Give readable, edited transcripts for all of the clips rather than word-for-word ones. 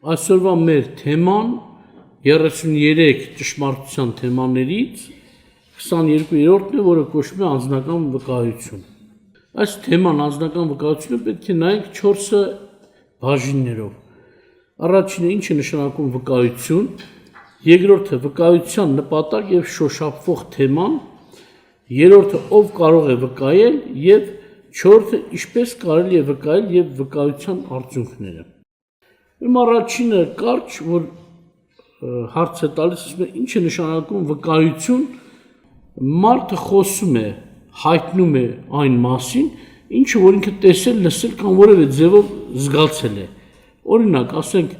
Այսօրվա մեր թեման 33 ճշմարտության թեմաներից 22-րդն է, որը կոչվում է անձնական վկայություն։ Այս թեման անձնական վկայությունը պետք է նայենք 4 բաժիններով։ Առաջինը ինչ է նշանակում վկայություն, երկրորդը վկայության նպատակ եւ շոշափվող թեման, երրորդը ով կարող է վկայել եւ չորրորդը ինչպես կարելի է վկայել եւ վկայության արդյունքները։ Իմ առաջինը կարճ, որ հարց է տալիս, ասում է ինչ է նշանակում վկայություն, մարդը խոսում է, հայտնում է այն մասին, ինչը որ ինքը տեսել, լսել կամ որևէ ձևով զգացել է։ Օրինակ, ասենք,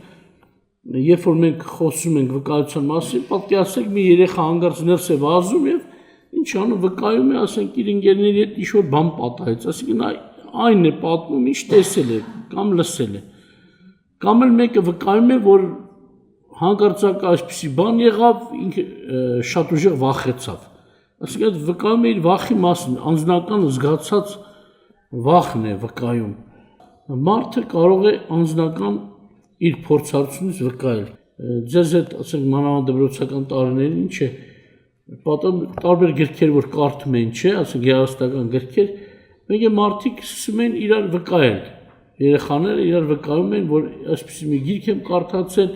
երբ որ մենք խոսում ենք վկայության մասին, պատկերացրեք մի երեխա հանկարծ ներս է վազում եւ ինչ անում, վկայում է, ասենք, իր ընկերների հետ ինչ-որ բան պատահեց, ասենք այն է պատմում, ինչ տեսել է կամ լսել է։ Կամ էլ մեկը վկայում է, որ հանկարծակ այսպիսի բան եղավ, ինքը շատ ուժեղ վախեցավ։ Այսինքն վկայում է իր վախի մասին, անձնական զգացած վախն է վկայում։ Մարդը կարող է անձնական իր փորձառությունից վկայել։ Ձեզ հետ, ասենք, մանավանդ տարիներին ինչ է, տարբեր գրքեր, որ կարդում էին, չէ, ասենք երաժշտական գրքեր, մեկ է մարդիկ սկսում են իրար վկայել։ Երեխաները իրար վկայում են, որ այսպիսի մի գիրք եմ կարդացել,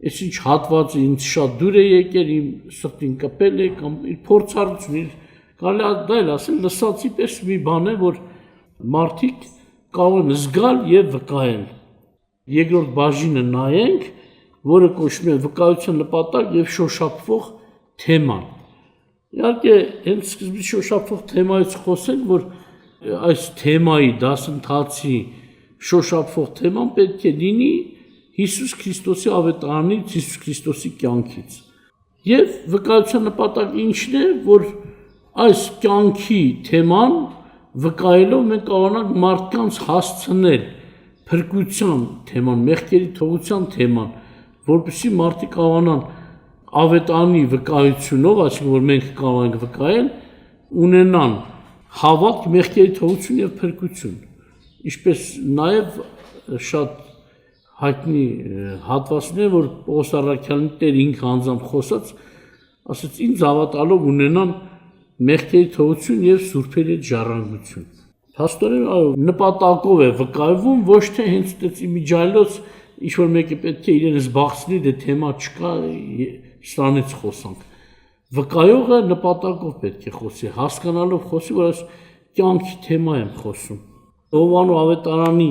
այս ինչ հատվածը ինձ շատ դուր է եկել, իմ սրտին կպել է, կամ իր փորձառություն, կարելի է դա էլ ասել, լսածի պես մի բան է, որ մարդիկ կարող են զգալ եւ վկայել։ Երկրորդ բաժինը նայենք, որը կոչվում է վկայության նպատակ եւ շոշափվող թեման։ Իհարկե, հենց սկզբից շոշափվող թեմայից խոսենք, որ այս թեմայի դասընթացի շոշափվող թեման պետք է լինի Հիսուս Քրիստոսի ավետարանից, Հիսուս Քրիստոսի կյանքից։ Եվ վկայության նպատակը ինչն է, որ այս կյանքի թեման վկայելով մենք կարողանանք մարդկանց հասցնել փրկության թեման, մեղքերի թողության թեման, որպեսզի մարդիկ կարողանան ավետարանի վկայությունով, այսինքն որ մենք կարող ենք վկայել, ունենան հավատ, մեղքերի թողություն եւ փրկություն։ Ինչպես նաև շատ հայտնի հատվածներ, որ Պողոս առաքյալն Տեր ինքը անձամբ խոսած, ասաց ինձ հավատալով ունենան մեղքերի թողություն եւ սուրբերի ժառանգություն։ Փաստորեն այո, նպատակով է վկայվում, ոչ թե հենց այդպես իմիջիալոց ինչ որ մեկը պետք է իրեն զբաղեցնի, դե թեմա չկա, սրանից խոսանք։ Վկայողը նպատակով պետք է խոսի, հասկանալով խոսի, որ այս կյանքի թեմա եմ խոսում։ Հովանու ավետարանի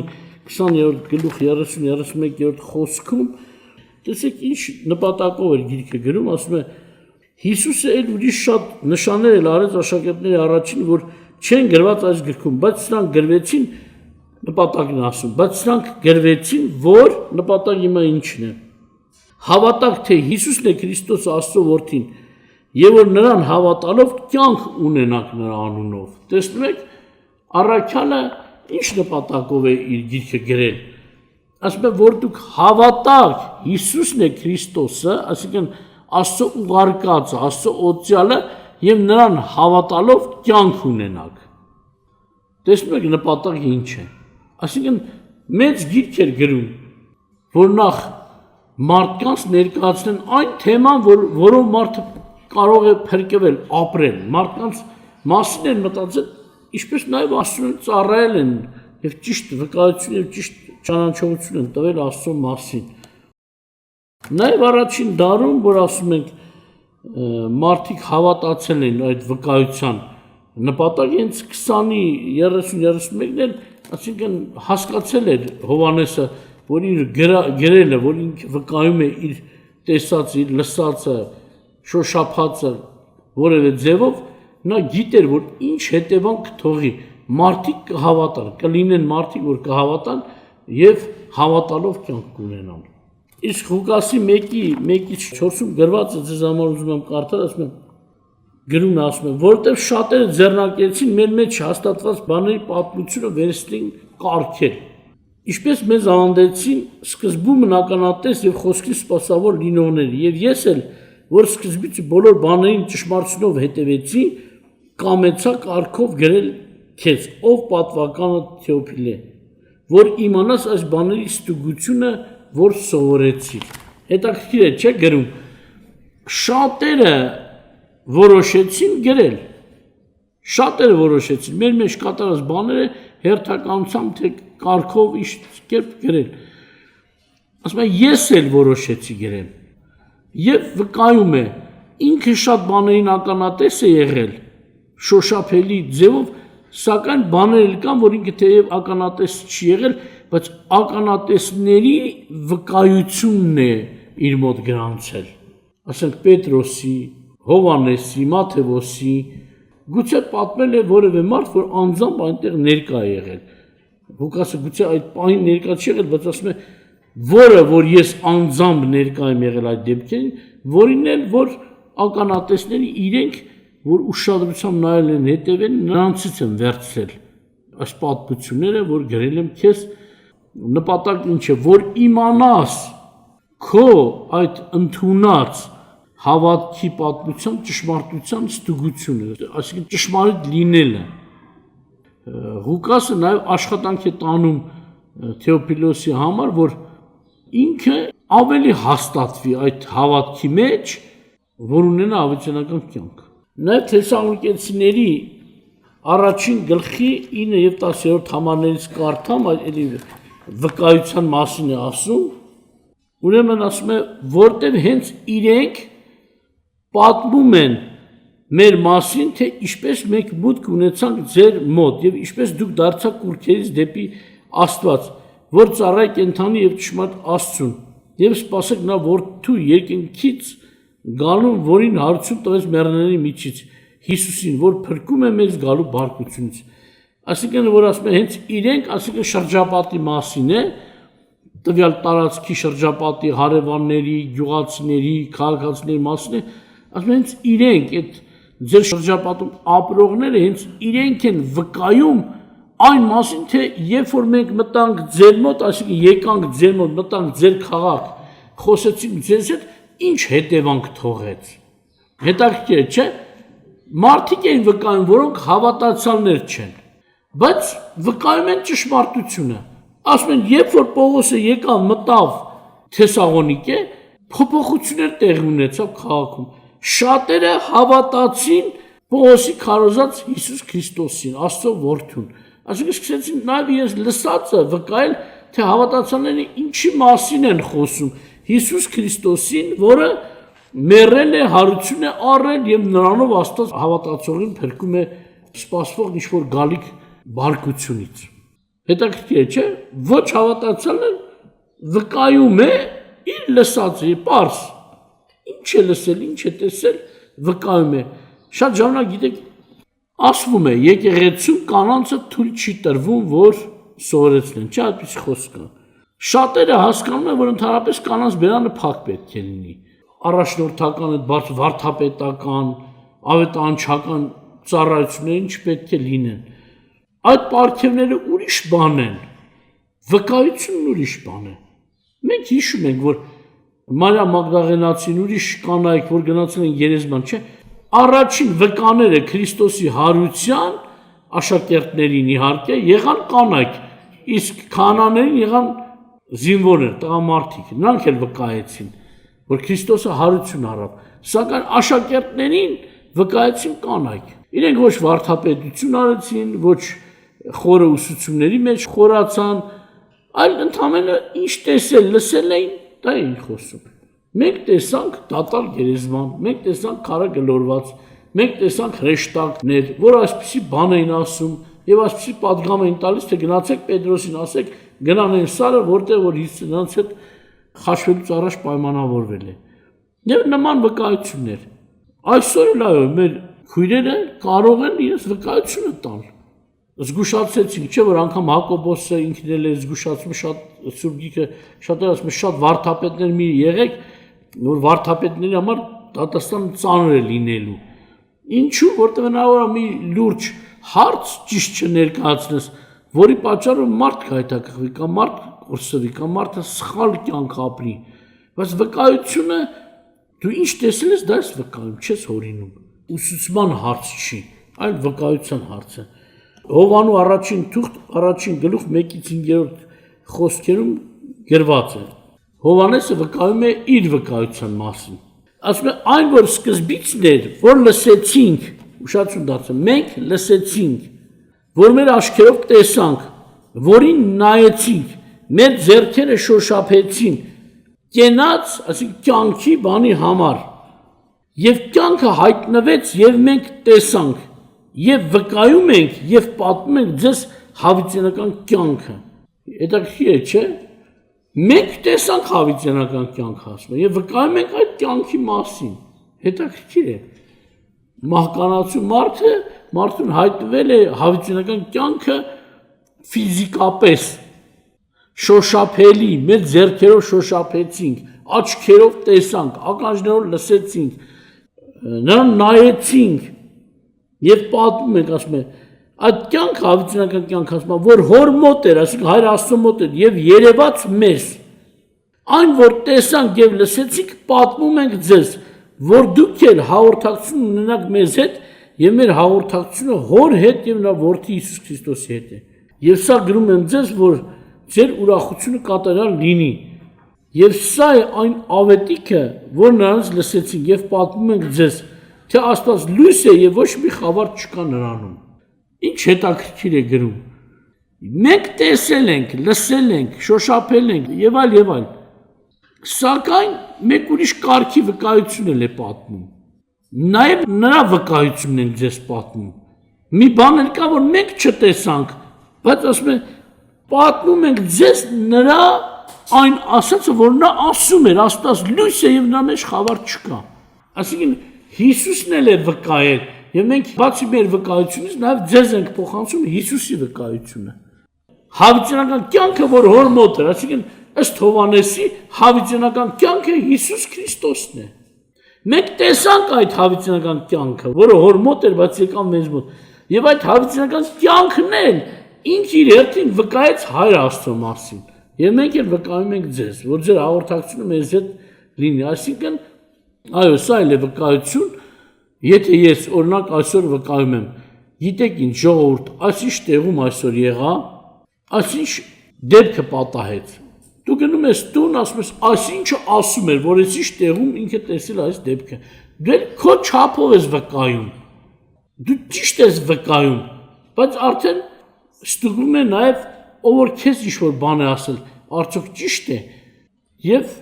20-րդ գլուխ 30-31-րդ խոսքում տեսեք ինչ նպատակով էր գիրքը գրում, ասում է Հիսուսը էլ ուրիշ շատ նշաններ էլ արեց աշակերտների առաջին, որ չեն գրված այս գրքում, բայց սրանք գրվեցին, նպատակն ասում, բայց սրանք գրվեցին, որ նպատակը հիմա ինչն է։ Հավատաք, թե Հիսուսն է Քրիստոս Աստծո որդին, եւ որ նրան հավատալով կյանք ունենաք նրա անունով։ Տեսնում եք, առաքյալը ինչ նպատակով է իր գիրքը գրել։ Ասում է, որ դուք հավատաք Հիսուսն է Քրիստոսը, այսինքն Աստծո ուղարկածը, Աստծո օծյալը եւ նրան հավատալով կյանք ունենաք։ Տեսնում եք նպատակը ինչ է։ Այսինքն մեծ գիրք էր գրում, որ նախ մարդկանց ներկայացնեն այն թեման, որով մարդը կարող է փրկվել, ապրել, մարդկանց մասին են մտածել, ինչպես նաև Աստծուն ծառայել են եւ ճիշտ վկայություն եւ ճիշտ ճանաչողություն են տվել Աստծո մասին։ Նաև առաջին դարում, որ ասում ենք, մարդիկ հավատացել են այդ վկայության նպատակը, հենց 20-ի 30-31-ն էլ, այսինքն հասկացել էր Հովհաննեսը, որ իր գրելը, որ ինքը վկայում է իր տեսածը, իր լսածը, շոշափածը որևէ ձևով, նա գիտեր, որ ինչ հետևանք կթողի, մարդիկ կհավատան, կլինեն մարդիկ, որ կհավատան եւ հավատալով կյանք կունենան։ Իսկ Ղուկասի 1-ից 4-ում գրված է, ձեզ համար ուզում եմ կարդալ, ասում եմ, գրում է, ասում է, որովհետեւ շատերը ձեռնարկեցին մեր մեջ հաստատված բաների պատմությունը վերստին կարգել։ Ինչպես մեզ ավանդեցին սկզբում մնականատես եւ խոսքի սպասավոր լինողներ, եւ ես էլ, որ սկզբից բոլոր բաներին ճշմարտությունով հետևեցի, կամեցա կարգով գրել քեզ, ով պատվականը Թեոփիլե, որ իմանաս այս բաների ստուգությունը որ սովորեցիր։ Հետաքրքիր է, չէ՞ գրում։ Շատերը որոշեցին գրել։ Շատերը որոշեցին։ Մեր մեջ կատարած բաները հերթականությամբ թե կարգով ինչ կերպ գրել։ Ասում եմ, ես էլ որոշեցի գրել։ Եվ վկայում է, ինքը շատ բաներին ականատես է եղել, շոշափելի ձևով, սակայն բաներ կան, որ ինքը թեև ականատես չի եղել, բայց ականատեսների վկայությունն է իր մոտ գրանցել։ Ասենք Պետրոսի, Հովանեսի, Մաթեոսի, գուցե պատմել է որևէ մարդ, որ անձամբ այնտեղ ներկա է եղել։ Ղուկասը գուցե այդ պահին ներկա չի եղել, բայց ասում է, որը որ ես անձամբ ներկա եմ եղել այդ դեպքերին, որին էլ որ ականատեսների իրենք, որ ուշադրությամբ նայել են հետևել, նրանցից են վերցրել այս պատմությունները, որ գրել եմ քեզ, նպատակն ինչ է, որ իմանաս քո այդ ընդունած հավատքի պատմության ճշմարտության ստուգությունը, այսինքն ճշմարիտ լինելը։ Ղուկասը նաև աշխատանք է տանում Թեոփիլոսի համար, որ ինքը ավելի հաստատվի այդ հավատքի մեջ, որ ունենա ավետարանական կյանք։ Նաև Թեսաղոնիկեցիների առաջին գլխի 9 եւ 10-րդ համարներից կարդամ, այլ վկայության մասին է ասում, ուրեմն ասում է, որտեղ հենց իրենք պատմում են մեր մասին, թե ինչպես մենք մուտք ունեցանք ձեր մոտ եւ ինչպես դուք դարձաք կուռքերից դեպի Աստված, որ ծառայ կենթանի եւ ճշմարիտ Աստծուն, եւ սպասեք նա որդու երկնքից գալուն, որին հարություն տվեց մեռների միջից, Հիսուսին, որ փրկում է մեզ գալու բարկությունից։ Այսինքն որ ասում է հենց իրենք, այսինքն շրջապատի մասին է, տվյալ տարածքի շրջապատի հարևանների, գյուղացիների, քաղաքացիների մասին է, ասում հենց իրենք այդ ձեր շրջապատում ապրողները հենց իրենք են վկայում այն մասին, թե երբ որ մենք մտանք ձեր մոտ, այսինքն եկանք ձեր մոտ, մտանք ձեր քաղաք, խոսեցինք ձեզ հետ, ինչ հետևանք թողեց։ Հետաքրքիր է, չէ՞։ Մարդիկ են վկայում, որոնք հավատացյալներ չեն, բայց վկայում են ճշմարտությունը։ Ասում են, երբ որ Պողոսը եկավ մտավ Թեսաղոնիկե, փոփոխություններ տեղի ունեցավ քաղաքում։ Շատերը հավատացին Պողոսի քարոզած Հիսուս Քրիստոսին, Աստծո որդուն։ Այսինքն սկսեցին նաև իրենց լսածը վկայել, թե հավատացյալները ինչի մասին են խոսում։ Հիսուս Քրիստոսին, որը մեռել է, հարություն է առել եւ նրանով Աստված հավատացողին փրկում է սպասվող ինչ-որ գալիք բարկությունից։ Հետաքրքիր է, չէ՞։ Ոչ հավատացյալն վկայում է իր լսածը, պարզ։ Ինչ է լսել, ինչ է տեսել, վկայում է։ Շատ ժամանակ գիտեք, ասվում է, եկեղեցու կանանցը թույլ չի տրվում, որ սովորեցնեն, չէ՞, այդպես խոսք կա։ Շատերը հասկանում են, որ ընդհանրապես կանանց բերանը փակ պետք է լինի։ Առաջնորդական այդ վարդապետական, ավետարանչական ծառայությունները չպետք է լինեն։ Այդ պարգևները ուրիշ բան են, վկայությունն ուրիշ բան է։ Մենք հիշում ենք, որ Մարիամ Մագդաղենացին ուրիշ կանայք, որ գնացել են գերեզման, չէ՞, առաջին վկաները Քրիստոսի հարության աշակերտներին իհարկե եղան կանայք, իսկ քահանաներին եղան զինվորներ, տղամարդիկ, նրանք էլ վկայեցին, որ Քրիստոսը հարություն առավ, սակայն աշակերտներին վկայեցին կանայք։ Իրենք ոչ վարդապետություն արեցին, ոչ խորը ուսուցումների մեջ խորացան, այլ ընդամենը ինչ տեսել, լսել էին, դա էին խոսում։ Մենք տեսանք դատալ գերեզման, մենք տեսանք քարը գլորված, մենք տեսանք հրեշտակներ, որ այսպիսի բան էին ասում եւ այսպիսի պատգամ էին տալիս, թե գնացեք Պետրոսին ասեք, գնան այն սարը, որտեղ որ նրանց հետ խաչվելուց առաջ պայմանավորվել է։ Եվ նման վկայություններ։ Այսօր էլ այո, մեր քույրերը կարող են իրենց վկայությունը տալ։ Զգուշացեցինք, չէ՞ որ անգամ Հակոբոսը ինքն էլ է զգուշացում, շատ Սուրբ Գիրքը շատ ասում է, շատ վարդապետներ մի եղեք, որ վարդապետների համար դատաստանը ծանր է լինելու։ Ինչու՞, որտեղ հնարավոր է մի լուրջ հարց ճիշտ չներկայացնես, որի պատճառով մարդ կհայթակղվի, կամ մարդ կորսվի, կամ մարդը սխալ կյանք ապրի։ Բայց վկայությունը դու ինչ տեսել ես, դա ես վկայում, չես հորինում։ Ուսուցման հարց չի, այլ վկայության հարց է։ Հովանու առաջին թուղթ, առաջին գլուխ 1-5 խոսքերում գրված է. Հովանեսը վկայում է իր վկայության մասին։ Ասում է այն, որ սկզբիցն էր, որ լսեցինք, ուշադրություն դարձրեք, մենք լսեցինք, որ մեր աչքերով տեսանք, որին նայեցինք, մեր ձեռքերը շոշափեցին, կենաց, այսինքն կյանքի բանի համար, եւ կյանքը հայտնվեց եւ մենք տեսանք, եւ վկայում ենք եւ պատմում ենք ձեզ հավիտենական կյանքը։ Հետաքրքիր է, չէ՞։ Մենք տեսանք հավիտենական կյանքը ասում եւ վկայում ենք այդ կյանքի մասին։ Հետաքրքիր է։ Մահկանացու մարդուն հայտնվել է հավիտենական կյանքը ֆիզիկապես շոշափելի, մեր ձեռքերով շոշափեցինք, աչքերով տեսանք, ականջներով լսեցինք, նրան նայեցինք եւ պատմում ենք, ասում է, այդ կյանքը հավիտենական կյանքը ասում է, որ հոր մոտ էր, այսինքն Հայր Աստծո մոտ էր եւ երևաց մեզ։ Այն, որ տեսանք եւ լսեցինք, պատմում ենք ձեզ, որ դուք էլ հաղորդակցություն ունենաք մեզ հետ եւ մեր հաղորդակցությունը Հոր հետ եւ նրա Որդի Հիսուս Քրիստոսի հետ է։ Եվ սա գրում եմ ձեզ, որ ձեր ուրախությունը կատարյալ լինի։ Եվ սա է այն ավետիքը, որ նրանց լսեցինք եւ պատմում ենք ձեզ, թե Աստված լույս է եւ ոչ մի խավար չկա նրանում։ Ինչ հետաքրքիր է գրում։ Մենք տեսել ենք, լսել ենք, շոշափել ենք եւ այլ եւ այլ։ Սակայն մեկ ուրիշ կարգի վկայություն է պատմում։ Նաեւ նրա վկայությունն են ձեզ պատմում։ Մի բան էլ կա, որ մենք չտեսանք, բայց ասում են պատմում ենք ձեզ նրա այն ասածը, որ նա ասում էր, Աստված լույս է եւ նրա մեջ խավար չկա։ Այսինքն Հիսուսն էլ է վկայել եւ մենք բացի մեր վկայությունից նաեւ ձեզ ենք փոխանցում Հիսուսի վկայությունը։ Հավիտենական կյանքը, որ Հոր մոտ էր, այսինքն ըստ Հովանեսի հավիտենական կյանքը Հիսուս Քրիստոսն է։ Մենք տեսանք այդ հավիտենական կյանքը, որը Հոր մոտ էր, բայց եկավ մեզ մոտ։ Եվ այդ հավիտենական կյանքն էլ ինքը իր հերթին վկայեց Հայր Աստծո մասին։ Եվ մենք էլ վկայում ենք ձեզ, որ ձեր հաղորդակցությունը մեզ հետ լինի, այսինքն այո, սա էլ է վկայություն, եթե ես օրինակ այսօր վկայում եմ, գիտեք ինչ ժողովուրդ, այսինչ տեղում այսօր եղա, այսինչ դեպքը պատահեց։ Դու գնում ես տուն, ասում ես, այսինչը ասում էր, որ այսինչ տեղում ինքը տեսել այս դեպքը։ Դու քո չափով ես վկայում։ Դու ճիշտ ես վկայում, բայց արդեն ստուգում է նաև ով որ քեզ ինչ-որ բան է ասել, արդյոք ճիշտ է, եւ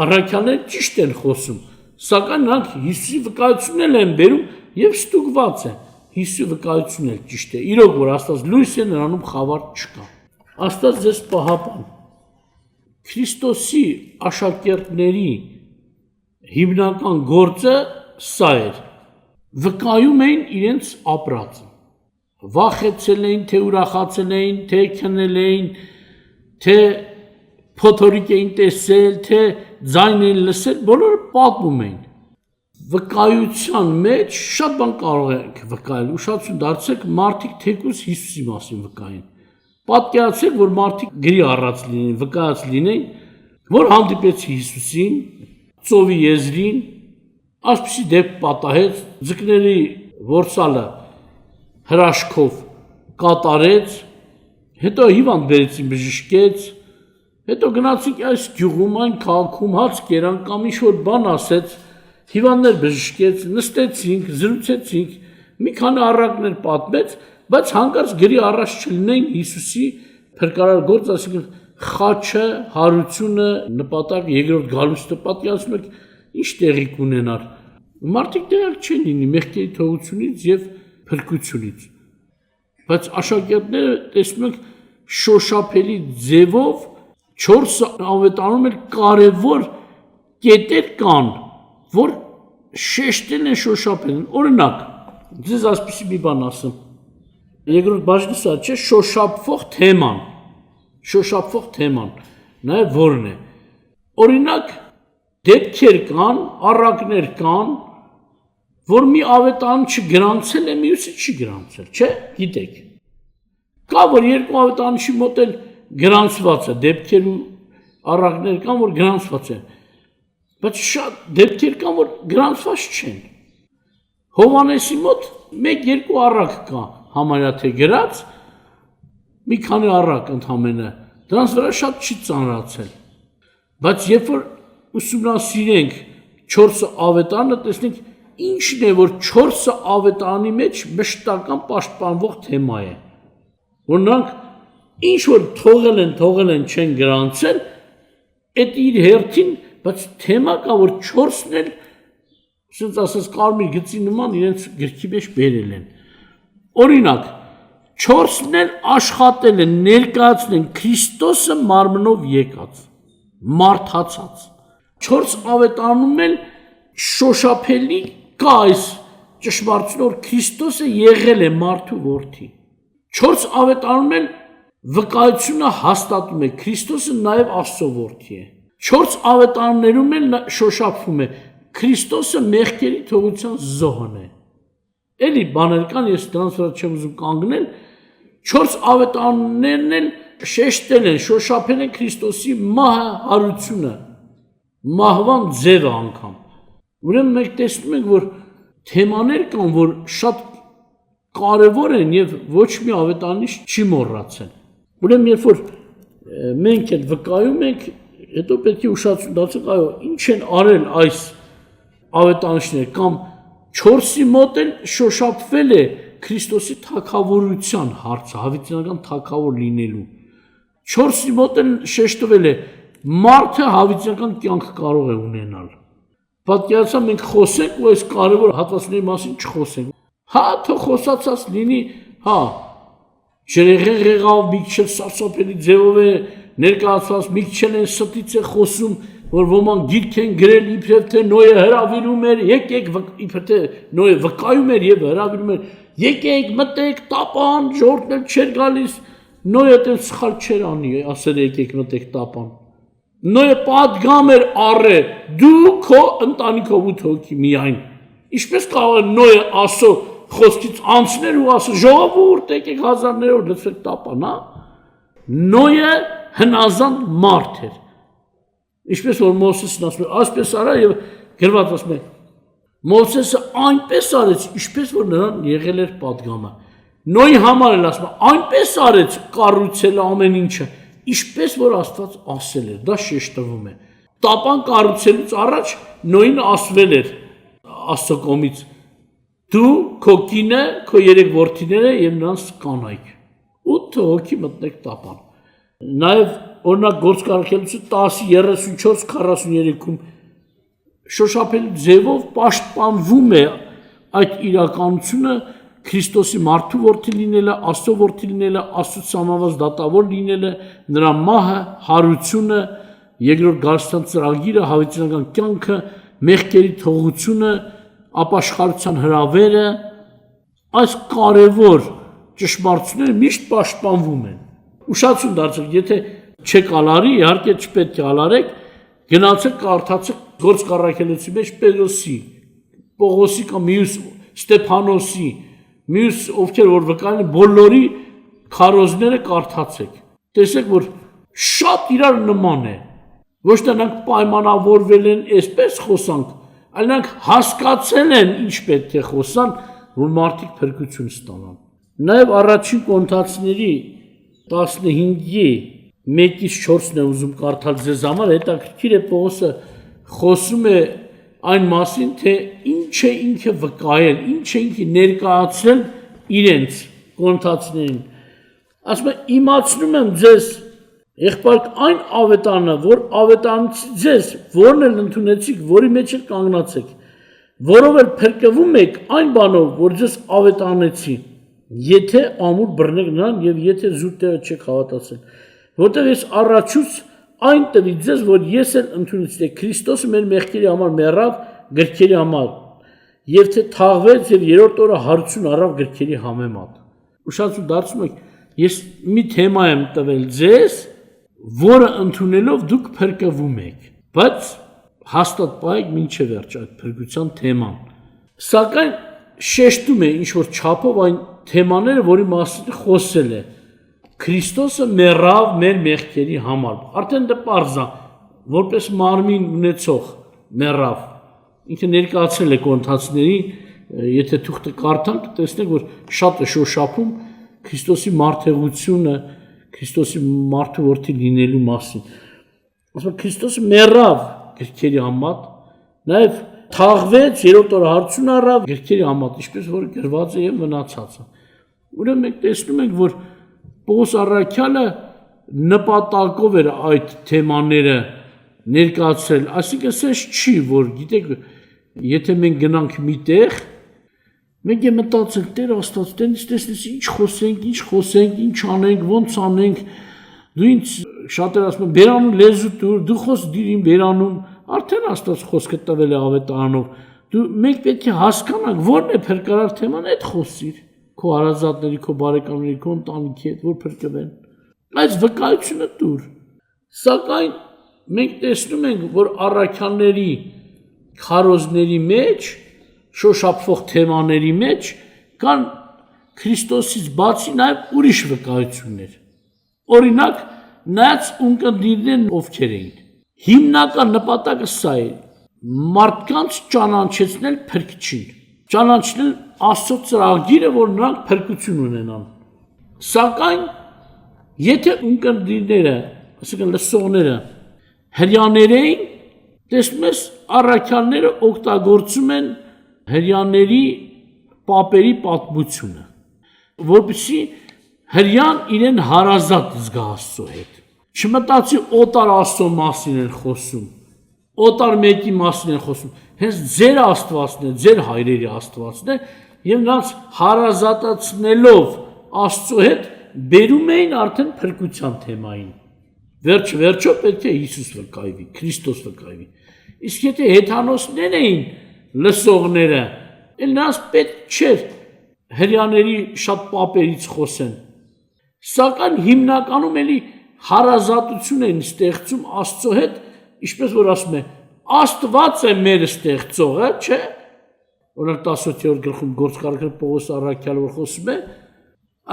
առաքյալները ճիշտ են խոսում, սակայն նրանք Հիսուսի վկայությունն են բերում եւ ստուգված է, Հիսուսի վկայությունն էլ ճիշտ է, իրոք որ Աստված լույս է, նրանում խավար չկա։ Աստված ձեզ պահապան։ Քրիստոսի աշակերտների հիմնական գործը սա էր, վկայում էին իրենց ապրածը, վախեցել էին, թե ուրախացել էին, թե քնել էին, թե փոթորիկ էին տեսել, թե ձայն էին լսել, բոլորը պատմում էին։ Վկայության մեջ շատ բան կարող եք վկայել, ուշադրություն դարձրեք, մարդիկ թեկուզ Հիսուսի մասին վկայեն։ Պատկերացրեք, որ մարդիկ գրի առած լինեն, վկայած լինեն, որ հանդիպեց Հիսուսին, ծովի եզրին, այսպիսի դեպք պատահեց, ձկների որսալը հրաշքով կատարեց, հետո հիվանդ բերեցին բժշկեց, հետո գնացինք այս գյուղում, այն քաղաքում հաց կերան կամ ինչ-որ բան ասեց, հիվանդներ բժշկեց, նստեցինք, զրուցեցինք, մի քանի առակներ պատմեց, բայց հանկարծ գրի առաջ չլինեին Հիսուսի փրկարար գործ, այսինքն խաչը, հարությունը, նպատակ, երկրորդ գալուստը, պատկերացնում եք, ինչ տեղի կունենար։ Մարդիկ տեղակ չեն լինի մեղքերի թողությունից եւ փրկությունից։ Բայց աշակերտները տեսնում եք շոշափելի ձևով 4 ավետարանում էլ կարևոր կետեր կան, որ շեշտել են շոշափել են։ Օրինակ, ձեզ այսպիսի մի բան ասեմ։ Երկրորդ բաժնի սա չէ, շոշափվող թեման, նաև որն է։ Օրինակ, դեպքեր կան, առակներ կան, որ մի ավետարան չգրանցել է, մյուսը չի գրանցել, չէ՞, գիտեք։ Կա, որ երկու ավետարանչի մոտ էլ գրանցված է, դեպքեր ու առակներ կան, որ գրանցված է, բայց շատ դեպքեր կան, որ գրանցված չեն։ Հովանեսի մոտ 1-2 առակ կա, համարյա թե գրած, մի քանի առակ ընդամենը, դրանց վրա շատ չի ծանրացել։ Բայց երբ որ ուսումնասիրենք 4 ավետարանը, տեսնենք ինչն է, որ 4 ավետարանի մեջ մշտական պաշտպանվող թեմա է, որ նրանք ինչ որ թողել են չեն գրանցել, այդ իր հերթին, բայց թեմա կա, որ 4-ն էլ, ասենց ասած կարմիր գծի նման իրենց գրքի մեջ բերել են։ Օրինակ, 4-ն էլ աշխատել են, ներկայացնել Քրիստոսը մարմնով եկած, մարդացած։ 4 ավետարանում էլ շոշափելի կա այս ճշմարտությունը, որ Քրիստոսը եղել է մարդու որդի։ 4 ավետարանում էլ վկայությունը հաստատում է Քրիստոսը նաև Աստծո որդի է։ 4 ավետարաններում էլ շոշափվում է Քրիստոսը մեղքերի թողության զոհն է։ Էլի բաներ կան, ես դրանց վրա չեմ ուզում կանգնել, 4 ավետարաններն էլ շեշտել են, շոշափել են Քրիստոսի մահը, հարությունը, մահվան ձևը անգամ։ Ուրեմն մենք տեսնում ենք, որ թեմաներ կան, որ շատ կարևոր են եւ ոչ մի ավետարանիչ չի մոռացել։ Ուրեմն երբ որ մենք էլ վկայում ենք, հետո պետք է ուշադրություն դարձնել, այո, ինչ են արել այս ավետարանիչները կամ 4-ի մոտ էլ շոշափվել է Քրիստոսի թագավորության հարցը, հավիտյանական թագավոր լինելու։ 4-ի մոտ էլ շեշտվել է մարդը հավիտյանական կյանք կարող է ունենալ։ Պատկերացրու մենք խոսենք ու այս կարևոր հատվածների մասին չխոսենք։ Հա, թող խոսացած լինի, հա, ջրեղեն եղավ, մի քիչ սարսափելի ձևով է ներկայացված, մի քիչ են ստից է խոսում, որ ոմանք գիրք են գրել, իբրև թե Նոյը հրավիրում էր, եկեք, իբրև թե Նոյը վկայում էր եւ հրավիրում էր, եկեք, մտեք, տապան, ժողովուրդն էլ չէր գալիս, Նոյը դեռ սխալ չէր անի, ասել եկեք, մտեք, տապան։ Նոյը պատգամ էր առե, դու քո ընտանիքով 8 հոգի միայն։ Ինչպես կարող է Նոյը Աստծո խոսքից անցնել ու ասել ժողովուրդ եկեք հազարներով լցրեք տապան, հա։ Նոյը հնազանդ մարդ էր։ Ինչպես որ Մովսեսն ասում է, այսպես արա եւ գրված ասում է, Մովսեսը այնպես արեց, ինչպես որ նրան եղել էր պատգամը։ Նոյի համար էլ ասում է, այնպես արեց, կառուցել ամեն ինչը, ինչպես որ Աստված ասել էր, դա շեշտվում է։ Տապան կառուցելուց առաջ Նոյին ասվել էր Աստծո կողմից. դու քո կինը, քո 3 որդիները եւ նրանց կանայք 8 հոգի մտնեք տապան։ Նաեւ օրինակ գործկարգելուց 10:34-43-ում շոշափելի ձևով պաշտպանվում է այդ իրականությունը Քրիստոսի մարդու որդի լինելը, Աստծո որդի լինելը, Աստծո սամաված դատավոր լինելը, նրա մահը, հարությունը, երկրորդ գարստան ծրագիրը, հավիտյանական կյանքը, մեղքերի թողությունը, ապաշխարության հրավերը, այս կարևոր ճշմարտությունները միշտ պաշտպանվում են։ Ուշադրություն դարձրեք, եթե չեք ալարի, իհարկե չպետք է ալարեք, գնացեք կարդացեք գործառաքելոցի մեջ Պետրոսի, Պողոսի կամ մյուս Ստեփանոսի, մյուս ովքեր որ վկայել են բոլորի քարոզները կարդացեք։ Տեսեք, որ շատ իրար նման է։ Ոչ թե նրանք պայմանավորվել են այսպես խոսանք, այլ նրանք հասկացել են ինչ պետք է խոսան, որ մարդիկ փրկություն ստանան։ Նաև առաջին Կորինթացիների 15-ի 1-4-ն եմ ուզում կարդալ ձեզ համար, հետաքրքիր է Պողոսը խոսում է այն մասին, թե ինչ է ինքը վկայել, ինչ է ինքը ներկայացրել իրենց Կորինթացիներին։ Ասում է, իմացնում եմ ձեզ, եղբայրք, այն ավետարանը, որ ավետարանից ձեզ, որն էլ ընդունեցիք, որի մեջ էլ կանգնացեք, որով էլ փրկվում եք այն բանով, որ ձեզ ավետարանեցի, եթե ամուր բռնեք նրան եւ եթե զուտ տեղը չեք հավատացել, որտեղ ես առաջուց այն տվի ձեզ, որ ես էլ ընդունեցի, թե Քրիստոսը մեր մեղքերի համար մեռավ գրքերի համար, եւ թե թաղվեց եւ երրորդ օրը հարություն առավ գրքերի համեմատ։ Ուշադրություն դարձնում եք, ես մի թեմա եմ տվել ձեզ, որը ընդունելով դուք փրկվում եք, բայց հաստատ պահեք մինչև վերջ այդ փրկության թեման։ Սակայն շեշտում է ինչ որ չափով այն թեմաները, որի մասին խոսել է։ Քրիստոսը մեռավ մեր մեղքերի համար։ Արդեն դա պարզ է, որպես մարմին ունեցող մեռավ։ Ինքը ներկայացրել է Կորինթացիներին, եթե թուղթը կարդանք, տեսնեք, որ շատ է շոշափում Քրիստոսի մարդեղությունը, Քրիստոսի մարդու որդի լինելու մասին։ ասում Քրիստոսը մեռավ գրքերի համատ, նաև թաղվեց, երրորդ օրը հարցուն առավ գրքերի համատ, ինչպես որ գրված է եւ մնացածը։ Ուրեմն մենք տեսնում ենք, որ Պողոս առաքյալը նպատակով էր այդ թեմաները ներկայացրել, այսինքն սենց չի, որ գիտեք, եթե մենք գնանք մի տեղ, մենք եմ մտածենք Տեր Աստված, տենից տեսնես ինչ խոսենք, ինչ անենք, ոնց անենք, դու ինձ շատեր ասում են բերանուն լեզու տուր, դու խոս դիր իմ բերանուն, արդեն Աստված խոսքը տվել է ավետարանով, մենք պետք է հասկանանք, որն է փրկարար թեման, այդ խոսիր, քո հարազատների, քո բարեկամների, քո ընտանիքի հետ, որ փրկվեն, այս վկայությունը տուր, սակայն մենք տեսնում ենք, որ առաքյալների քարոզների մեջ, շոշափվող թեմաների մեջ կան Քրիստոսից բացի նաև ուրիշ վկայություններ։ Օրինակ, նայած ունկնդիրներն ովքեր էին։ Հիմնական նպատակը սա է՝ մարդկանց ճանաչեցնել փրկչին, ճանաչել Աստծո ծրագիրը, որ նրանք փրկություն ունենան։ Սակայն եթե ունկնդիրները, ասենք լսողները հրյաներ էին, տեսնում ես առաքյալները օգտագործում են հրյաների պապերի պատմությունը, որպեսզի հրյան իրեն հարազատ զգա Աստծո հետ։ Չմտածի օտար Աստծո մասին են խոսում, օտար մեկի մասին են խոսում, հենց ձեր Աստվածն է, ձեր հայրերի Աստվածն է, եւ նրանց հարազատացնելով Աստծո հետ բերում էին արդեն փրկության թեմային։ Վերջո պետք է Հիսուս վկայվի, Քրիստոս վկայվի։ Իսկ եթե հեթանոսներ էին լսողները, նրանց պետք չէր հրյաների շատ պապերից խոսեն։ Սակայն հիմնականում էլի հարազատություն են ստեղծում Աստծո հետ, ինչպես որ ասում է, Աստված է մեր ստեղծողը, չէ՞։ Օրինակ 17-րդ գլխում գործարքն Պողոս առաքյալը որ խոսում է,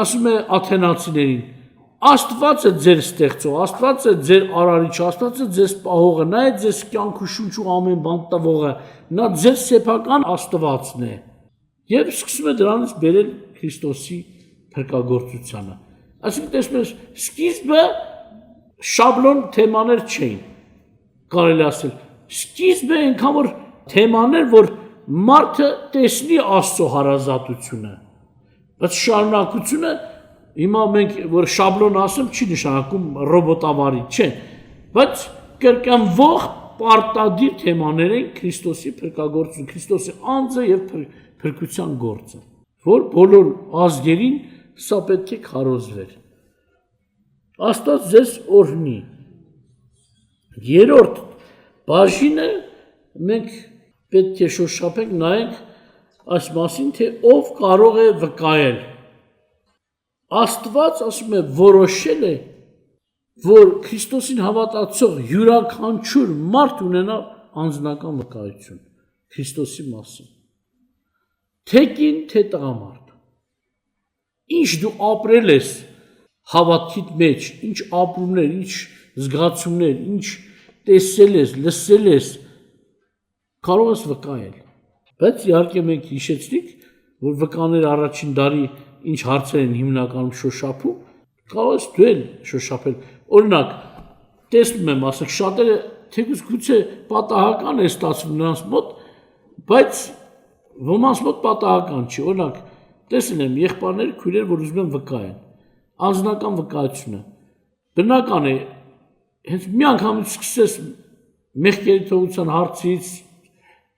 ասում է աթենացիներին, Աստված է ձեր ստեղծող, Աստված է ձեր արարիչը, Աստված է ձեզ պահողը, նա է ձեզ կյանք ու շունչ ու ամեն բան տվողը, նա ձեր սեփական Աստվածն է։ Եվ սկսում է դրանից բերել Քրիստոսի փրկagorցությանը։ Այսինքն տեսնում ես, սկիզբը շաբլոն թեմաներ չէին, կարելի ասել։ Սկիզբը այնքան որ թեմաներ, որ մարդը տեսնի Աստծո հարազատությունը, բայց շարունակությունը հիմա մենք որ շաբլոն ասեմ չի նշանակում ռոբոտավարի, չէ, բայց կրկնվող պարտադիր թեմաներ են Քրիստոսի փրկagorցություն, Քրիստոսի անձը եւ փրկության գործը, որ բոլոր ազգերին սա պետք է քարոզվեր։ Աստված ձեզ օրհնի։ Երրորդ բաժինը մենք պետք է շոշափենք, նայենք այս մասին, թե ով կարող է վկայել։ Աստված ասում է որոշել է, որ Քրիստոսին հավատացող յուրաքանչյուր մարդ ունենա անձնական վկայություն Քրիստոսի մասին։ Թե կին, թե տղամարդ։ Ինչ դու ապրել ես հավատքիդ մեջ, ինչ ապրումներ, ինչ զգացումներ, ինչ տեսել ես, լսել ես, կարող ես վկայել։ Բայց իհարկե մենք հիշեցինք, որ վկաներ առաջին դարի ինչ հարցեր են հիմնականում շոշափում, կարող ես դու էլ շոշափել։ Օրինակ, տեսնում եմ, ասենք, շատերը թեկուզ գուցե պատահական է ստացվում նրանց մոտ, բայց ոմանց մոտ պատահական չի։ Օրինակ, տեսել եմ եղբայրներ, քույրեր, որ ուզում են վկայեն։ Անձնական վկայությունը։ Բնական է, հենց մի անգամից սկսես մեղքերի թողության հարցից,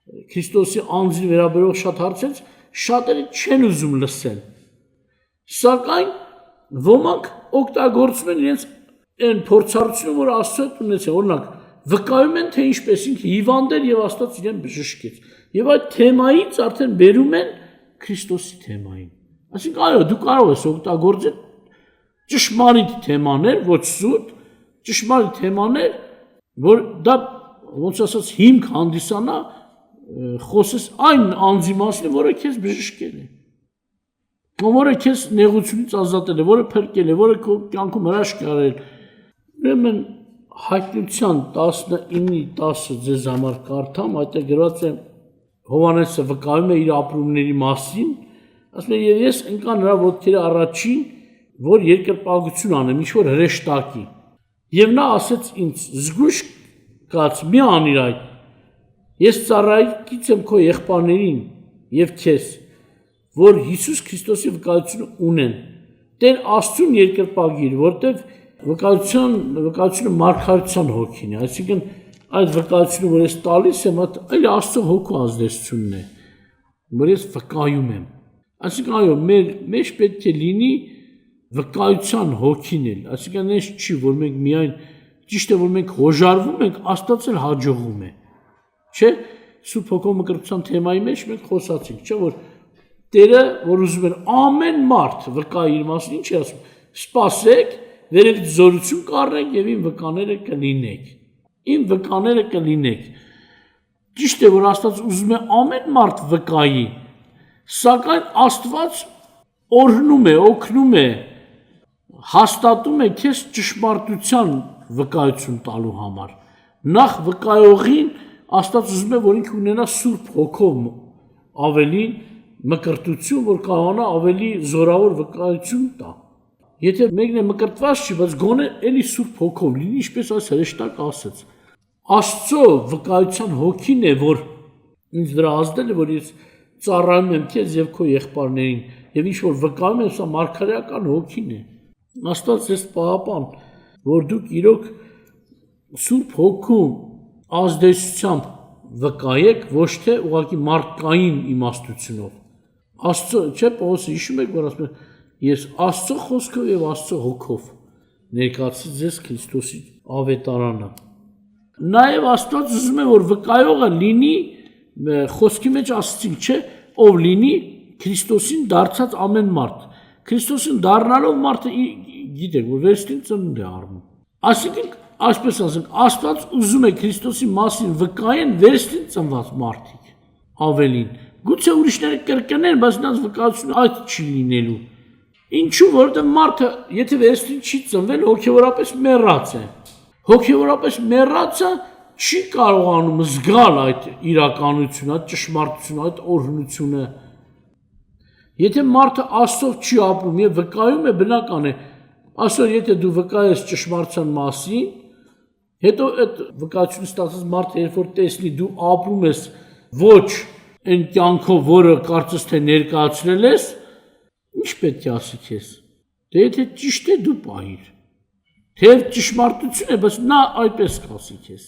Քրիստոսի անձին վերաբերող շատ հարցից, շատերը չեն ուզում լսել։ Սակայն ոմանք օգտագործում են իրենց այն փորձառությունը, որ Աստծո հետ ունեցել, օրինակ, վկայում են, թե ինչպես ինքը հիվանդ էր եւ Աստված իրեն բժշկեց։ Եվ այդ թեմայից արդեն բերում են Քրիստոսի թեմային։ Այսինքն, այո, դու կարող ես օգտագործել ճշմարիտ թեմաներ, ոչ սուտ, ճշմարիտ թեմաներ, որ դա ոնց ասած հիմք հանդիսանա, խոսես այն անձի մասին, որը քեզ բժշկել է, որը քեզ նեղությունից ազատել է, որը փրկել է, որը քո կյանքում հրաշք արել։ Ուրեմն Հայտնության 19:10 ձեզ համար կարդամ, այդտեղ գրված է Հովհաննեսը վկայում է իր ապրումների մասին, ասում է եւ ես ընկա նրա ոտքերի առաջին, որ երկրպագություն անեմ, ինչ որ հրեշտակի։ Եվ նա ասեց ինձ. զգույշ կաց մի անիր այդ։ Ես ծառայից եմ քո եղբայրներին եւ քեզ, որ Հիսուս Քրիստոսի վկայությունը ունեն։ Տեր Աստծուն երկրպագիր, որտեվ վկայությունը մարգարեության հոգին է, այսինքն այդ վկայությունը, որ ես տալիս եմ, այլ Աստծո հոգու ազդեցությունն է, որ ես վկայում եմ։ Այսինքն այո, մեր մեջ պետք է լինի վկայության հոգին էլ, այսինքն այս չի, որ մենք միայն ճիշտ է, որ մենք հոժարվում ենք, Աստված էլ հաջողում է։ Չէ՞, Սուրբ Հոգու մկրտության թեմայի մեջ մենք խոսացինք, չէ՞ որ Տերը, որ ուզում էր ամեն մարդ վկայի իր մասին, ինչ է ասում, սպասեք, վերևից զորություն կառնեք եւ իմ վկաները կլինեք։ Իմ վկաները կլինեք։ Ճիշտ է, որ Աստված ուզում է ամեն մարդ վկայի, սակայն Աստված օրհնում է, օգնում է, հաստատում է քեզ ճշմարտության վկայություն տալու համար։ Նախ վկայողին Աստված ուզում է, որ ինքը ունենա Սուրբ Հոգով ավելի մկրտություն, որ կարողանա ավելի զորավոր վկայություն տա։ Եթե մեկն է մկրտված չի, բայց գոնե էլի Սուրբ Հոգով լինի, ինչպես այս հրեշտակ ասաց։ Աստծո վկայության հոգին է, որ ինձ վրա ազդել է, որ ես ծառայում եմ քեզ եւ քո եղբայրներին, եւ ինչ որ վկայում եմ, սա մարգարեական հոգին է։ Աստված ես պահապան, որ դուք իրոք Սուրբ Հոգու ազդեցությամբ վկայեք, ոչ թե ուղղակի մարդկային իմաստությունով։ Աստծո, չէ՞, Պողոսը հիշում եք, որ ասում է, ես Աստծո խոսքով եւ Աստծո հոգով ներկայացրի ձեզ Քրիստոսի ավետարանը։ Նաեւ Աստված ուզում է, որ վկայողը լինի, խոսքի մեջ ասացինք, չէ, ով լինի Քրիստոսին դարձած ամեն մարդ։ Քրիստոսին դառնալով մարդը գիտեք, որ վերստին ծնունդ է առնում։ Այսինքն, այսպես ասենք, Աստված ուզում է Քրիստոսի մասին վկայեն վերստին ծնված մարդիկ ավելին։ Գուցե ուրիշները կրկնեն, բայց նրանց վկայությունը այդ չի լինելու։ Ինչու, որովհետև մարդը, եթե վերստին չի ծնվել, հոգևորապես մեռած է։ Հոգևորապես մեռածը չի կարողանում զգալ այդ իրականությունը, այդ ճշմարտությունը, այդ օրհնությունը։ Եթե մարդը Աստծով չի ապրում եւ վկայում է, բնական է, այսօր եթե դու վկայես ճշմարտության մասին, հետո այդ վկայությունը ստացած մարդը երբ որ տեսնի դու ապրում ես ոչ այն կյանքով, որը կարծես թե ներկայացրել ես, ինչ պետք է ասի քեզ։ Դե եթե ճիշտ է դու պահիր։ Թեև ճշմարտություն է, բայց նա այդպես կասի քեզ։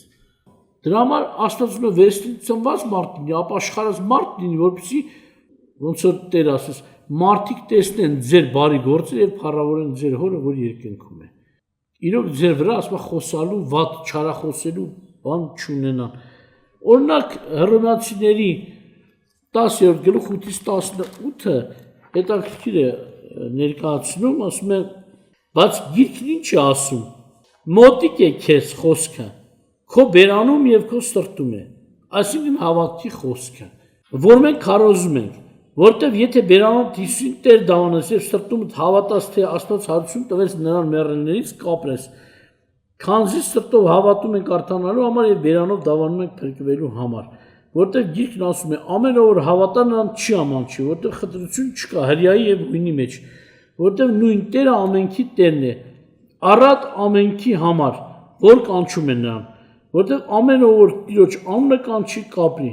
Դրա համար Աստվածը վերստին ծնված մարդ լինի, ապաշխարած մարդ լինի, որպեսզի ոնց որ Տեր ասես, մարդիկ տեսնեն ձեր բարի գործերը եւ փառավորեն ձեր հորը, որ երկնքում է։ Իրոք ձեր վրա ասма խոսալու, վատ չարախոսելու բան չունենան։ Օրինակ Հռոմեացիների 10-րդ գլուխ 8-18-ը հետաքրքիր է ներկայացնում, ասում է, բայց գիրքն ինչ է ասում։ Մոտիկ է քեզ խոսքը, քո բերանում եւ քո սրտում է, այսինքն հավատքի խոսքը, որ մենք քարոզում ենք, որտեվ եթե բերանով Հիսուսին Տեր դավանես եւ սրտումդ հավատաս, թե Աստված հարություն տվեց նրան մեռելներից կապրես, քանզի սրտով հավատում ենք արդանալու համար եւ բերանով դավանում ենք փրկվելու համար, որտեվ գիրքն ասում է ամեն ով հավատա նրան չի ամանչի, որտեվ խտրություն չկա հրյայի եւ հույնի մեջ, որտեվ նույն Տերը ամենքի Տերն է, առատ ամենքի համար, որ կանչում է նրան, որտեվ ամեն ով որ Տիրոջ անունը կանչի կապրի։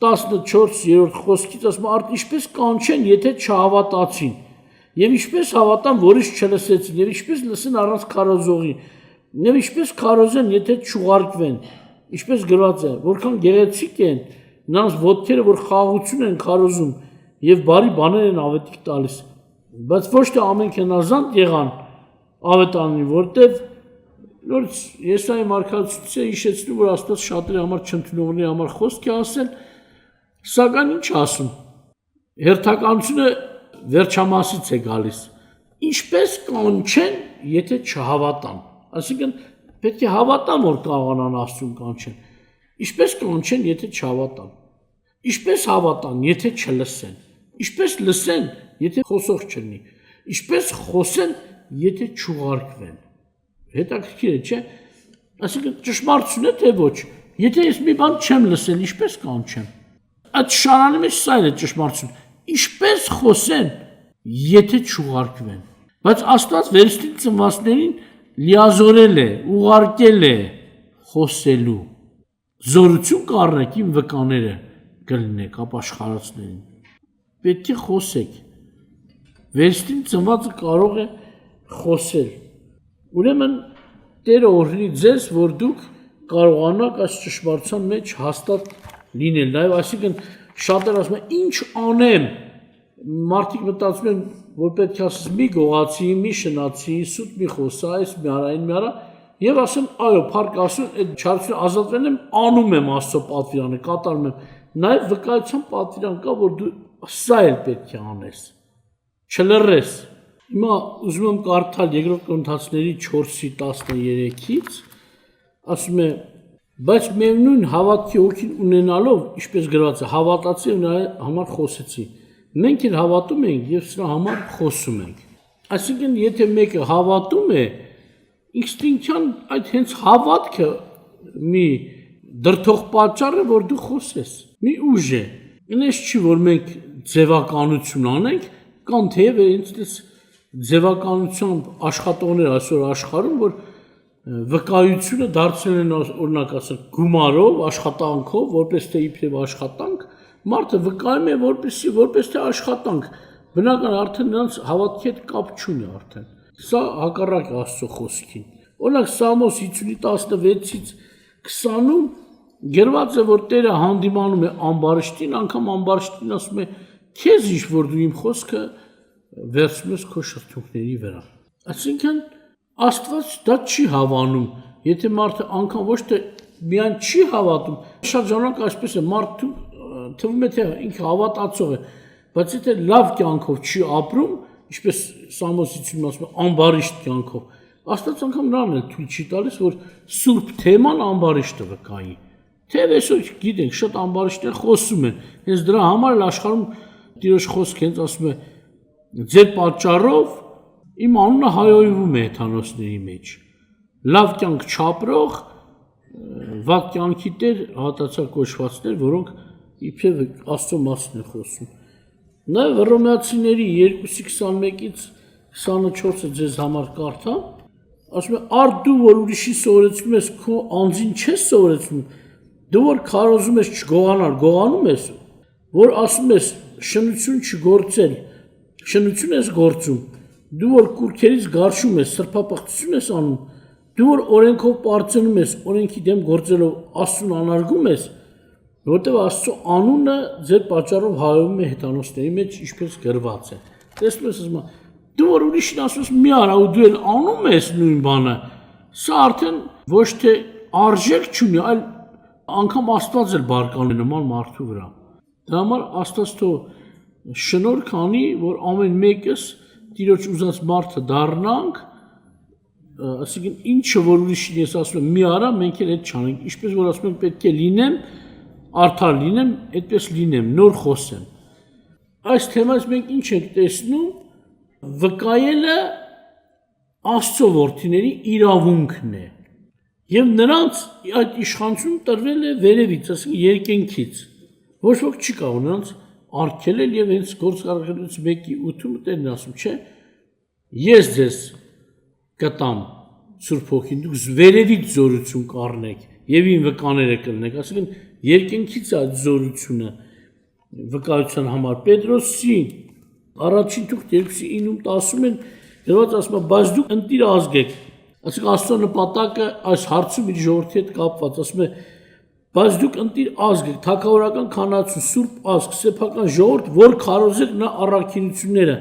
14-րդ խոսքից ասում արդ ինչպես կանչեն, եթե չհավատացին, եւ ինչպես հավատան, որից չլսեցին, եւ ինչպես լսեն առանց քարոզողի, եւ ինչպես քարոզեն, եթե չուղարկվեն, ինչպես գրված է, որքան գեղեցիկ են նրանց ոտքերը, որ խաղաղություն են քարոզում եւ բարի բաներ են ավետիք տալիս, բայց ոչ թե ամենք հնազանդ եղան ավետանին, որտեվ նորից Եսայի մարգարեությունը հիշեցնում, որ Աստված շատերի համար չընդունողների համար խոսք է ասել, սակայն ինչ ասում, հերթականությունը վերջամասից է գալիս, ինչպես կանչեն, եթե չհավատան, այսինքն պետք է հավատան, որ կարողանան Աստծուն կանչեն, ինչպես կանչեն, եթե չհավատան, ինչպես հավատան, եթե չլսեն, ինչպես լսեն, եթե խոսող չլինի, ինչպես խոսեն, եթե չուղարկվեն, հետաքրքիր է, չէ, այսինքն ճշմարտություն է, թե ոչ, եթե ես մի բան չեմ լսել, ինչպես կանչեմ, այդ շարանի մեջ սա է ճշմարտություն, ինչպես խոսեն, եթե չուղարկվեն, բայց Աստված վերստին ծնվածներին լիազորել է, ուղարկել է, խոսելու զորություն կառնեք իմ վկաները կլինեք ապաշխարածներին պետք է խոսեք վերստին ծնվածը կարող է խոսել ուրեմն Տերը օրհնի ձեզ որ դուք կարողանաք այս ճշմարտության մեջ հաստատ լինել նաև այսինքն շատերը ասում են ինչ անեմ մարդիկ մտածում են որ պետք է ասես մի գողացի մի շնացի սուտ մի խոսա այս մի արա այն մի արա եւ ասեմ այո փառք ասում այդ չարությունը ազատվել եմ անում եմ Աստծո պատվիրանը կատարում եմ նաև վկայության պատվիրան կա որ դու սա էլ պետք է անես չլռես հիմա ուզում եմ կարդալ երկրորդ Կորինթացիների 4:13-ից ասում է բայց միևնույն հավատքի ոգին ունենալով ինչպես գրված է հավատացի ու նրա համար խոսեցի մենք էլ հավատում ենք եւ սրա համար խոսում ենք այսինքն եթե մեկը հավատում է ինստինկտիվ այդ հենց հավատքը մի դրթող պատճառ է որ դու խոսես մի ուժ է ինձ չի որ մենք ձևականություն անենք կան թեև ինձ ձևականությամբ աշխատողներ այսօր աշխարհում որ վկայությունը դարձնել են օրինակ ասած գումարով աշխատանքով որպես թե իբրև աշխատանք մարդը վկայում է որպես թե աշխատանք բնական արդեն նրանց հավատքի հետ կապ չունի արդեն սա հակառակ է Աստծո խոսքին օրինակ Սամոս 50:16-ից 20-ում գրված է որ Տերը հանդիմանում է ամբարիշտին անգամ ամբարիշտին ասում է քեզ ինչ որ դու իմ խոսքը վերցնում ես քո շրթունքների վրա այսինքն Աստված դա չի հավանում եթե մարդը անգամ ոչ թե միայն չի հավատում շատ ժամանակ այսպես է մարդու թվում է թե ինքը հավատացող է բայց եթե լավ կյանքով չի ապրում ինչպես Սամոսիցին ասում է ամբարիշտ կյանքով Աստված անգամ նրան էլ թույլ չի տալիս որ սուրբ թեման ամբարիշտը վկայի թեև այսօր գիտենք շատ ամբարիշտներ խոսում են հենց դրա համար էլ աշխարհում Տիրոջ խոսքը հենց ասում է ձեր պատճառով իմ անունը հայոյվում է հեթանոսների մեջ լավ կյանք չապրող վատ կյանքի տեր հատացա կոչվածներ որոնք իբրև Աստծո մասին են խոսում նաև Հռոմեացիների 2:21-ից 24-ը ձեզ համար կարդամ ասում է արդ դու որ ուրիշի սովորեցնում ես քո անձին չես սովորեցնում դու որ քարոզում ես չգողանալ գողանում ես որ ասում ես շնություն չգործել շնություն ես գործում դու որ կուրքերից գարշում ես սրբապղծություն ես անում դու որ օրենքով պարծենում ես օրենքի դեմ գործելով Աստծուն անարգում ես որտեղ Աստծո անունը ձեր պատճառով հայոյում է հեթանոսների մեջ ինչպես գրված է տեսնում ես ասում դու որ ուրիշին ասում ես մի արա ու դու էլ անում ես նույն բանը սա արդեն ոչ թե արժեք չունի այլ անգամ Աստված էլ բարկանում է նման մարդու վրա դրա համար Աստված թող շնորհք անի որ ամեն մեկս Տիրոջ ուզած մարդը դառնանք այսինքն ինչը որ ուրիշին ես ասում եմ մի արա մենք էլ այդ չանենք ինչպես որ ասում եմ պետք է լինեմ արդար լինեմ այդպես լինեմ նոր խոսեմ այս թեմայից մենք ինչ ենք տեսնում վկայելը Աստծո որդիների իրավունքն է եւ նրանց այդ իշխանությունը տրվել է վերևից այսինքն երկենքից ոչ ոք չի կարող նրանց արգելել եւ հենց գործարարությունից մեկի 8-ում Տերն ասում չէ ես ձեզ կտամ Սուրբ Հոգին դուք վերևից զորություն կառնեք եւ իմ վկաները կլինեք ասում երկենքից այդ զորությունը վկայության համար Պետրոսի առաջին թուղթ 2:9-ում 10-ում են գրված ասում է բայց դուք ընտիր ազգ եք ասում Աստծո նպատակը այս հարցում իր ժողովրդի հետ կապված ասում է բայց դուք ընտիր ազգ եք թագավորական քանացու սուրբ ազգ սեփական ժողովուրդ որ քարոզեք նա առաքինությունները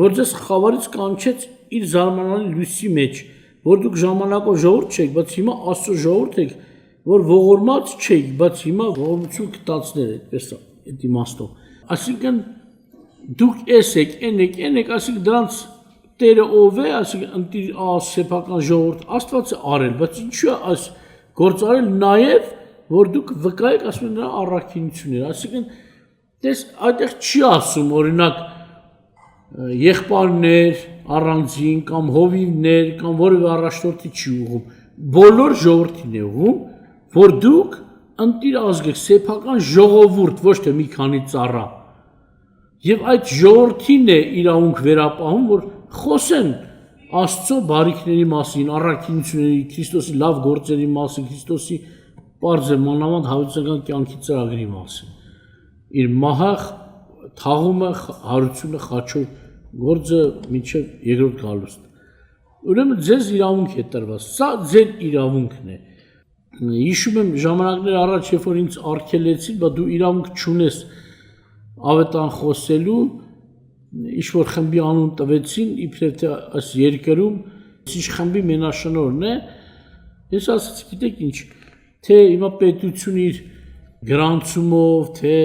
որ ձեզ խավարից կանչեց իր զարմանալի լույսի մեջ որ դուք ժամանակով ժողովուրդ չեք բայց հիմա Աստծո ժողովուրդ եք որ ողորմած չեք բայց հիմա ողորմություն կտածներ այդպես է այդ իմաստով այսինքն դուք եք այսինքն դրանց Տերը ով է այսինքն ընտիր ազգ սեփական ժողովուրդ Աստված է արել բայց ինչու է այս գործարել նաև որ դուք վկայեք ասում են նրա առաքինությունները այսինքն դες այդտեղ չի ասում օրինակ եղբայրներ առանձին կամ հովիվներ կամ որևէ առաջնորդի չի ուղում բոլոր ժողովրդին է ուղում որ դուք ընտիր ազգ եք սեփական ժողովուրդ ոչ թե մի քանի ծառա եւ այդ ժողովրդին է իրավունք վերապահում որ խոսեն Աստծո բարիքների մասին, առաքինությունների, Քրիստոսի լավ գործերի մասին, Քրիստոսի պարզ է մանավանդ հավիտենական կյանքի ծրագրի մասին։ Իր մահը, թաղումը, հարությունը, խաչով գործը մինչև երկրորդ գալուստը։ Ուրեմն ձեզ իրավունք է տրված, սա ձեր իրավունքն է։ Հիշում եմ ժամանակներ առաջ, երբ որ ինձ արգելեցին, բայց դու իրավունք չունես ավետան խոսելու, ինչ-որ խմբի անուն տվեցին, իբրև թե այս երկրում ինչ խմբի մենաշնորհն է, ես ասացի, գիտեք ինչ, թե հիմա պետությունը իր գրանցումով, թե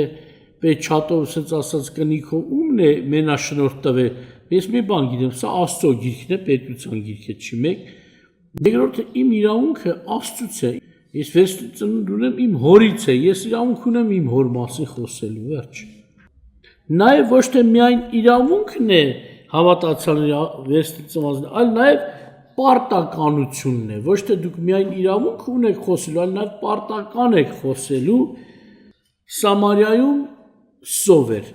պետչատով, ասած ասած կնիքով, ումն է մենաշնորհ տվել, ես մի բան գիտեմ, սա Աստծո գիրքն է, պետության գիրքը չի մեկ, երկրորդը իմ իրավունքը Աստծուց է, ես վերստուծունդ ունեմ իմ հորից է, ես իրավունք ունեմ իմ հոր մասին խոսելու, վերջ։ Նաև ոչ թե միայն իրավունքն է հավատացյալների վերստուծված, այլ նաև պարտականությունն է, ոչ թե դուք միայն իրավունք ունեք խոսելու, այլ նաև պարտական եք խոսելու։ Սամարիայում սով էր,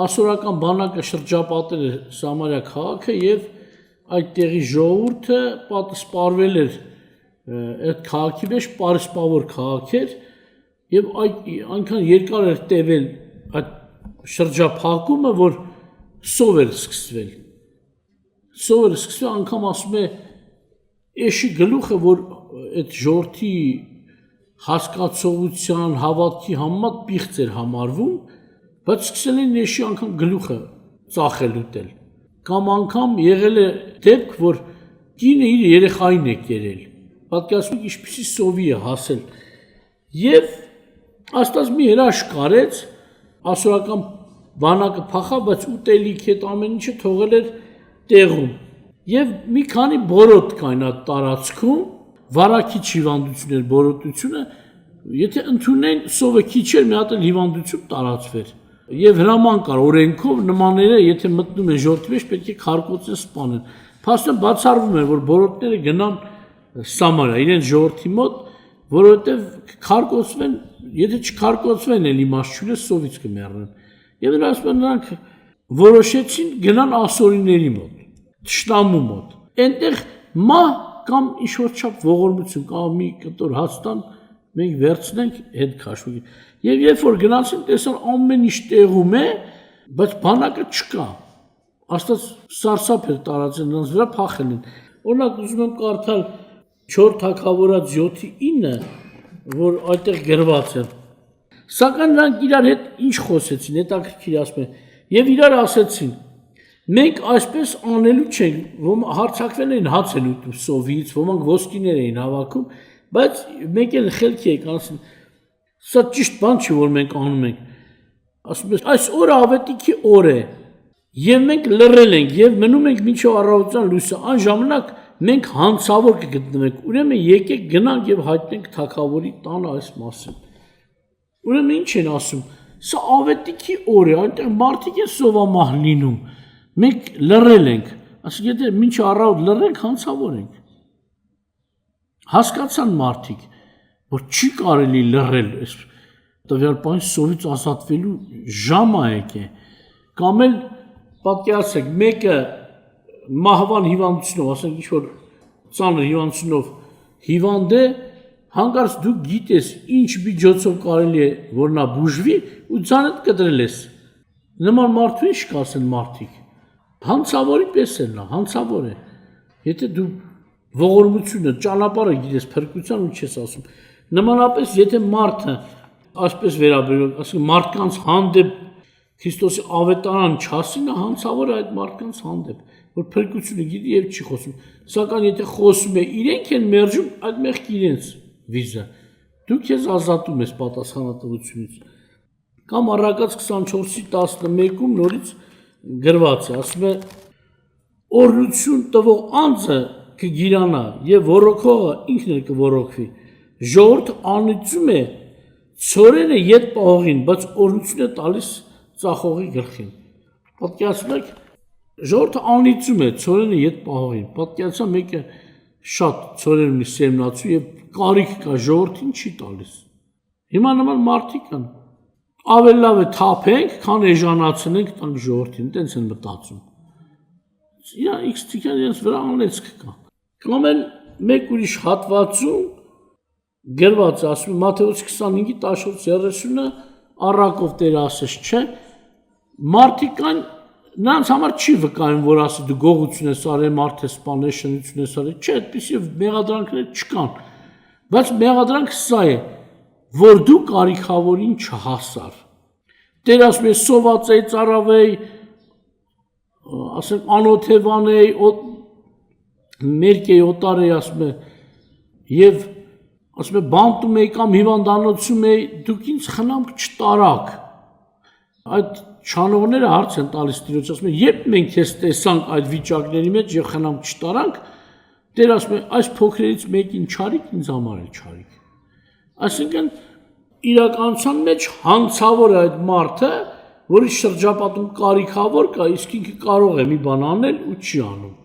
ասորական բանակը շրջապատել էր Սամարիա քաղաքը եւ այդ տեղի ժողովուրդը պատասպարվել էր այդ քաղաքի մեջ, պարիսպավոր քաղաք էր եւ այնքան երկար էր տևել այդ շրջափակումը, որ սով էր սկսվել։ Սով էր սկսվել, անգամ ասում է էշի գլուխը, որ այդ ժողովրդի հասկացողության, հավատքի համեմատ պիղծ էր համարվում, բայց սկսել են էշի անգամ գլուխը ծախել ուտել։ Կամ անգամ եղել է դեպք, որ կինը իր երեխային է կերել։ Պատկերացնում եք ինչպիսի սովի է հասել։ Եվ Աստված մի հրաշք արեց, ասորական բանակը փախավ, բայց ուտելիք հետ ամեն ինչը թողել էր տեղում։ Եվ մի քանի բորոտ կային այդ տարածքում, վարակիչ հիվանդություն էր բորոտությունը, եթե ընդունեն սովը քիչ էր, մի հատ էլ հիվանդություն տարածվեր։ Եվ հրաման կար օրենքով նմանները, եթե մտնում են ժողովրդի մեջ, պետք է քարկոծեն սպանեն։ Փաստորեն բացառվում էր, որ բորոտները գնան Սամարիա, իրենց ժողովրդի մոտ, որովհետև քարկոծվեն, եթե չքարկոծվեն, էլ իմաստ չունի, սովից կմեռնեն։ Եվ նրանք որոշեցին գնան ասորիների մոտ, թշնամու մոտ։ Այնտեղ մահ կամ ինչ-որ չափ ողորմություն, կամ մի կտոր հաց տան, մենք վերցնենք հետ քաշվի։ Եվ երբ որ գնացին, տեսան ամեն ինչ տեղում է, բայց բանակը չկա։ Աստված սարսափ էր տարածել նրանց վրա, փախել են։ Օրինակ ուզում եմ կարդալ 4 Թագավորաց 7:9, որ այդտեղ գրված է։ Սակայն նրանք իրար հետ ինչ խոսեցին, հետաքրքիր ասում են, եւ իրար ասեցին. մենք այսպես անելու չենք, ոմանք հարցակվել էին հաց են ուտում սովից, ոմանք ոսկիներ էին հավաքում, բայց մեկ էլ խելքի եք ասում, սա ճիշտ բան չի, որ մենք անում ենք։ Ասում ես, այս օրը ավետիքի օր է, եւ մենք լռել ենք եւ մնում ենք մինչեւ առավոտյան լույսը, այն ժամանակ մենք հանցավոր կգտնվենք, ուրեմն եկեք գնանք եւ հայտնենք թագավորի տանը այս մասին։ Ուրեմն ինչ են ասում, սա ավետիքի օր է, այնտեղ մարդիկ են սովամահ լինում, մենք լռել ենք, ասում եթե մինչ առավոտ լռենք, հանցավոր ենք։ Հասկացան մարդիկ, որ չի կարելի լռել, այս տվյալ բանի սովից ազատվելու ժամը եկե, կամ էլ պատկերացրեք, մեկը մահվան հիվանդությունով, ասենք ինչ-որ ծանր հիվանդությունով հիվանդ է, հանկարծ դու գիտես ինչ միջոցով կարելի է, որ նա բուժվի ու ձանդ կտրել ես։ Նման մարդու ինչ կասեն մարդիկ։ Հանցավորի պես է նա, հանցավոր է։ Եթե դու ողորմությունը, ճանապարհը գիտես, փրկության ու չես ասում։ Նմանապես եթե մարդը այսպես վերաբերում, ասենք մարդկանց հանդեպ Քրիստոսի ավետարան չասի, նա հանցավոր է այդ մարդկանց հանդեպ, որ փրկությունը գիտի եւ չի խոսում։ Սակայն եթե խոսում է, իրենք են մերժում այդ մեղքի իրենց վիզը։ Դու քեզ ազատում ես պատասխանատվությունից։ Կամ Առակաց 24:11-ում նորից գրված է, ասում է օրհնություն տվող անձը կգիրանա եւ ոռոգողը ինքն էլ կոռոգվի։ Ժողովուրդը անիծում է ծորենը ետ պահողին, բայց օրհնություն է տալիս ծախողի գլխին։ Պատկերացնում եք, ժողովուրդը անիծում է ծորենը ետ պահողին։ Պատկերացա մեկը շատ ծորեր ունի սերմնացու եւ կարիք կա ժողովրդին չի տալիս։ Հիմա նման մարդիկ կան։ Ավելի լավ է թափենք, քան էժանացնենք տանք ժողովրդին, տենց են մտածում։ իրան X-տիկան իրենց վրա անեցք կա։ Կամ են մեկ ուրիշ հատվածում գրված ասում Մատթեոս 25-ի 14-30-ը առակով Տերը ասես չէ, մարդիկ կան նրանց համար չի վկայում, որ ասի դու գողություն ես արել, մարդ ես սպանել, շնություն ես արել, չէ, այդպիսի մեղադրանքներ չկան, բայց մեղադրանքը սա է, որ դու կարիքավորին չհասար։ Տերը ասում է սոված էի, ծարավեի, ասեմ անօթևանեի, մերկ էի, օտար էի, ասում է, եւ ասում է բանտում էի կամ հիվանդանոցում էի, դուք ինձ խնամք չտարաք։ Այդ չանողները հարց են տալիս Տիրոջ, ասում են, երբ մենք քեզ տեսանք այդ վիճակների մեջ եւ խնամք չտարանք, Տերը ասում է, այս փոքրերից մեկին չարիք, ինձ համար էլ չարիք։ Այսինքն իրականության մեջ հանցավոր է այդ մարդը, որի շրջապատում կարիքավոր կա, իսկ ինքը կարող է մի բան անել ու չի անում։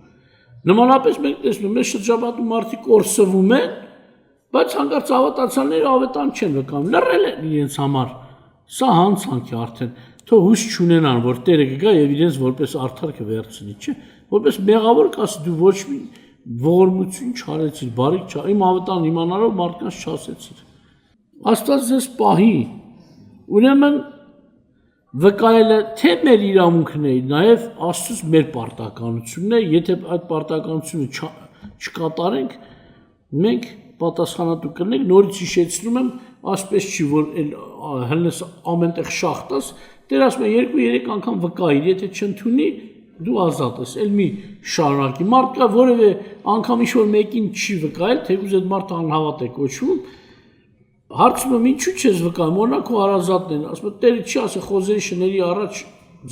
Նմանապես մենք տեսնում ենք, մեր շրջապատում մարդիկ կորսվում են, բայց հանկարծ ավետարանները ավետան չեն վկայում, լռել են իրենց համար։ Սա հանցանք է արդեն, թող հույս չունենան, որ Տերը կգա եւ իրենց որպես արդար կվերցնի, չէ՞, որպես մեղավոր կասի դու ոչ մի ողորմություն չարեցիր, բարիք չա, իմ ավետան իմանալով մարդկանց չասեցիր։ Աստված ձեզ պահի, ուրեմն վկայելը թե մեր իրավունքն է, նաև Աստծուց մեր պարտականությունն է, եթե այդ պարտականությունը չկատարենք, մենք պատասխանատու կլինենք, նորից հիշեցնում եմ, ասպես չի, որ հենց ամենտեղ շախտաս, Տեր ասում է 2-3 անգամ վկայիր, եթե չընդունի, դու ազատ ես, էլ մի շարունակի։ Մարդ կա որևէ անգամ ինչ-որ մեկին չի վկայել, թեկուզ այդ մարդը անհավատ է կոչվում, հարցնում եմ ինչու չես վկայում, օրինակ ու հարազատն են, ասում եմ Տերը չի ասի խոզերի շների առաջ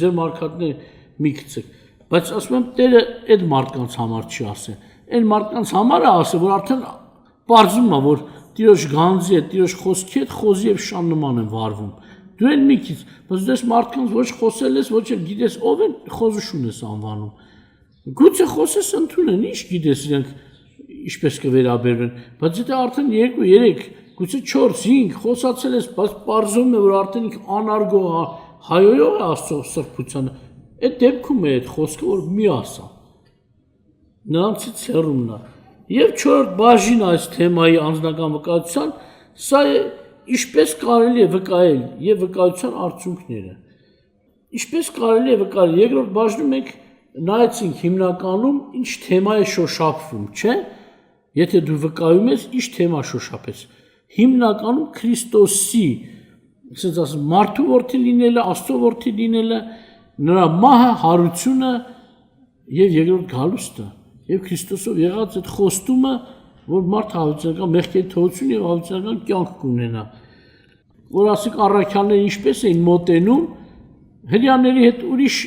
ձեր մարգարեները մի գցեք, բայց ասում եմ Տերը այդ մարդկանց համար չի ասի, այն մարդկանց համար է ասի, որ արդեն պարզում է, որ Տիրոջ գանձի հետ, Տիրոջ խոսքի հետ խոզի եւ շան նման են վարվում։ Դու էլ մի քիչ, բայց դες մարդկանց ոչ խոսել ես, ոչ էլ գիտես ով են, խոզուշուն ես անվանում։ Գուցե խոսես ընդունեն, ինչ գիտես իրենք ինչպես կվերաբերվեն, բայց եթե արդեն 2-3, գուցե 4-5 խոսացել ես, բայց պարզում է, որ արդեն ինքը անարգող հայոյող է Աստծո սրբությանը, այդ դեպքում է այդ խոսքը, որ մի ասա։ Նրանցից հեռումն է։ Եվ 4-րդ բաժին այս թեմայի անձնական վկայության, սա է ինչպես կարելի է վկայել եւ վկայության արդյունքները։ Ինչպես կարելի է վկայել, երկրորդ բաժնում մենք նայեցինք հիմնականում ինչ թեմա է շոշափվում, չէ՞։ Եթե դու վկայում ես, ինչ թեմա շոշափես։ Հիմնականում Քրիստոսի, ասած ասում, մարդու որդի լինելը, Աստծո որդի լինելը, նրա մահը, հարությունը եւ երկրորդ գալուստը, եւ Քրիստոսով եղած այդ խոստումը, որ մարդը հավիտենական մեղքերի թողություն եւ հավիտենական կյանք կունենա։ Որ ասիկ առաքյալները ինչպես էին մոտենում, հрьяաների հետ ուրիշ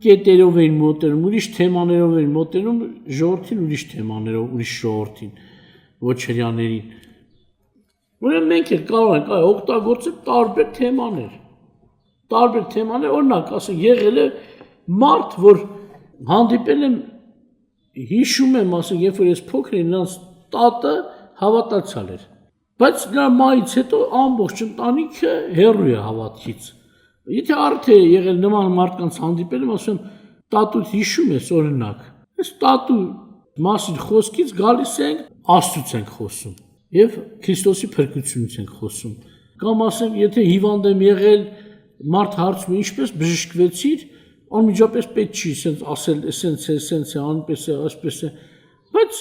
կետերով էին մոտենում, ուրիշ թեմաներով էին մոտենում, ժողովրդին ուրիշ թեմաներով, ուրիշ ժողովրդին, ոչ հрьяաներին։ Ուրեմն մենք էլ կարող ենք օգտագործել տարբեր թեմաներ։ Տարբեր թեմաներ, օրինակ, ասենք, եղել է մարդ, որ հանդիպել եմ, հիշում եմ, ասենք, երբ որ ես փոքր էի, նրանց տատը հավատացյալ էր։ Բայց նրա մահից հետո ամբողջ ընտանիքը հեռու է հավատքից։ Եթե արդյոք է եղել նման մարդկանց հանդիպել եմ, ասում եմ, տատուց հիշում ես օրինակ։ Այս տատու մասին խոսքից գալիս ենք, Աստծուց ենք խոսում եւ Քրիստոսի փրկությունից ենք խոսում։ Կամ ասենք, եթե հիվանդ եմ եղել, մարդ հարցում է ինչպես բժշկվեցիր, անմիջապես պետք չի ասենց ասել, ասենց է, անպես է, այսպես է, բայց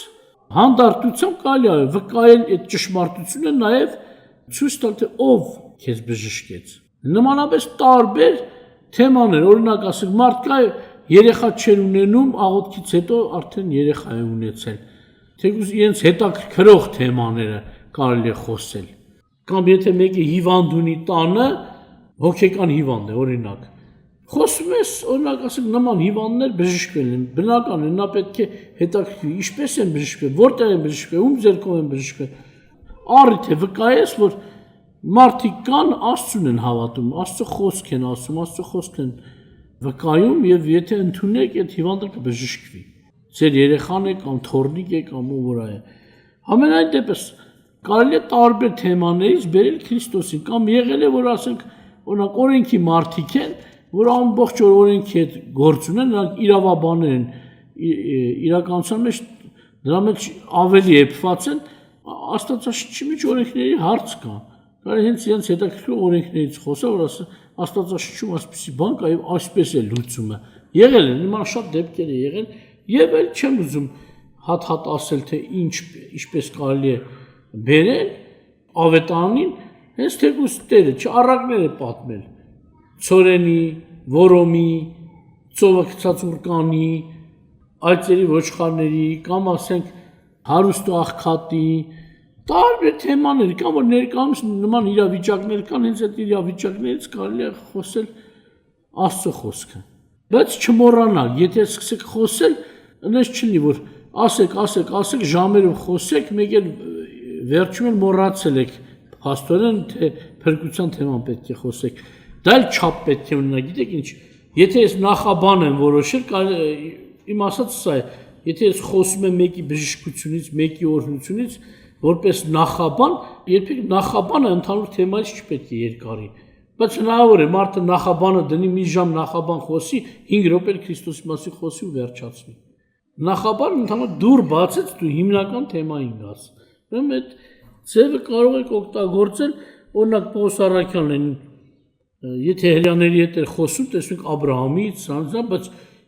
հանդարտությամբ կարելի է վկայել այդ ճշմարտությունը նաև ցույց տալ, թե ով քեզ բժշկեց։ Նմանապես տարբեր թեմաներ, օրինակ ասենք, մարդ կա երեխա չեր ունենում, աղոթքից հետո արդեն երեխա է ունեցել։ Թեկուզ իրենց հետաքրքրող թեմաները կարելի է խոսել։ Կամ եթե մեկը հիվանդ ունի տանը, հոգեկան հիվանդ է, օրինակ։ Խոսում ես, օրինակ ասենք, նման հիվանդներ բժշկվել են, բնական է, նա պետք է հետաքրքրի, ինչպես են բժշկվել, որտեղ են բժշկվել, ում ձեռքով են բժշկվել։ Առիթ է վկայես, որ մարդիկ կան, Աստծուն են հավատում, Աստծո խոսք են ասում, Աստծո խոսք են վկայում եւ եթե ընդունեք, այդ հիվանդը կբժշկվի։ Ձեր երեխան է կամ թոռնիկ է կամ ով է։ Ամենայն դեպս կարելի է տարբեր թեմաներից բերել Քրիստոսին կամ եղել է, որ ասենք, օրինակ օրենքի մարդիկ են, որ ամբողջ օր օրենքի հետ գործ ունեն, նրանք իրավաբաններ են, իրականության մեջ դրա մեջ ավելի էփված են Աստվածաշնչի մեջ օրենքների հարց կա։ Կարելի հենց իրենց հետաքրքիր օրենքներից խոսա, որ Աստվածաշնչում այսպիսի բան կա եւ այսպես է լուծումը։ Եղել են նման շատ դեպքեր է եղել եւ էլ չեմ ուզում հատ ասել թե ինչպես կարելի է բերել ավետարանին, հենց թեկուզ Տերը չառակներ է պատմել ցորենի, որոմի, ծովը գցած ուրկանի, այծերի ոչխարների կամ ասենք հարուստ ու աղքատի տարբեր թեմաներ կան, որ ներկայումս նման իրավիճակներ կան, հենց այդ իրավիճակներից կարելի է խոսել Աստծո խոսքը։ Բայց չմոռանալ, եթե սկսեք խոսել, այնպես չլինի, որ ասեք, ժամերով խոսեք, մեկ էլ վերջում էլ մոռացել եք փաստորեն թե փրկության թեման պետք է խոսեք։ Դա էլ չափ պետք է ունենա, գիտեք ինչ, եթե ես նախաբան եմ որոշել, իմ ասած սա է, եթե ես խոսում եմ մեկի բժշկությունից, մեկի օրհնությունից, որպես նախաբան, երբեք նախաբանը ընդհանուր թեմայից չպետք է երկարի։ Բայց հնարավոր է մարդը նախաբանը դնի մի ժամ նախաբան խոսի, 5 րոպե Քրիստոսի մասին խոսի ու վերջացնի։ Նախաբանը ընդհանուր դուր բացեց դու հիմնական թեմային գաս։ Ուրեմն այդ ձևը կարող եք օգտագործել, օրինակ Պողոս Առաքյալն եթե հрьяաների հետ էր խոսում, տեսնենք Աբրահամից, բայց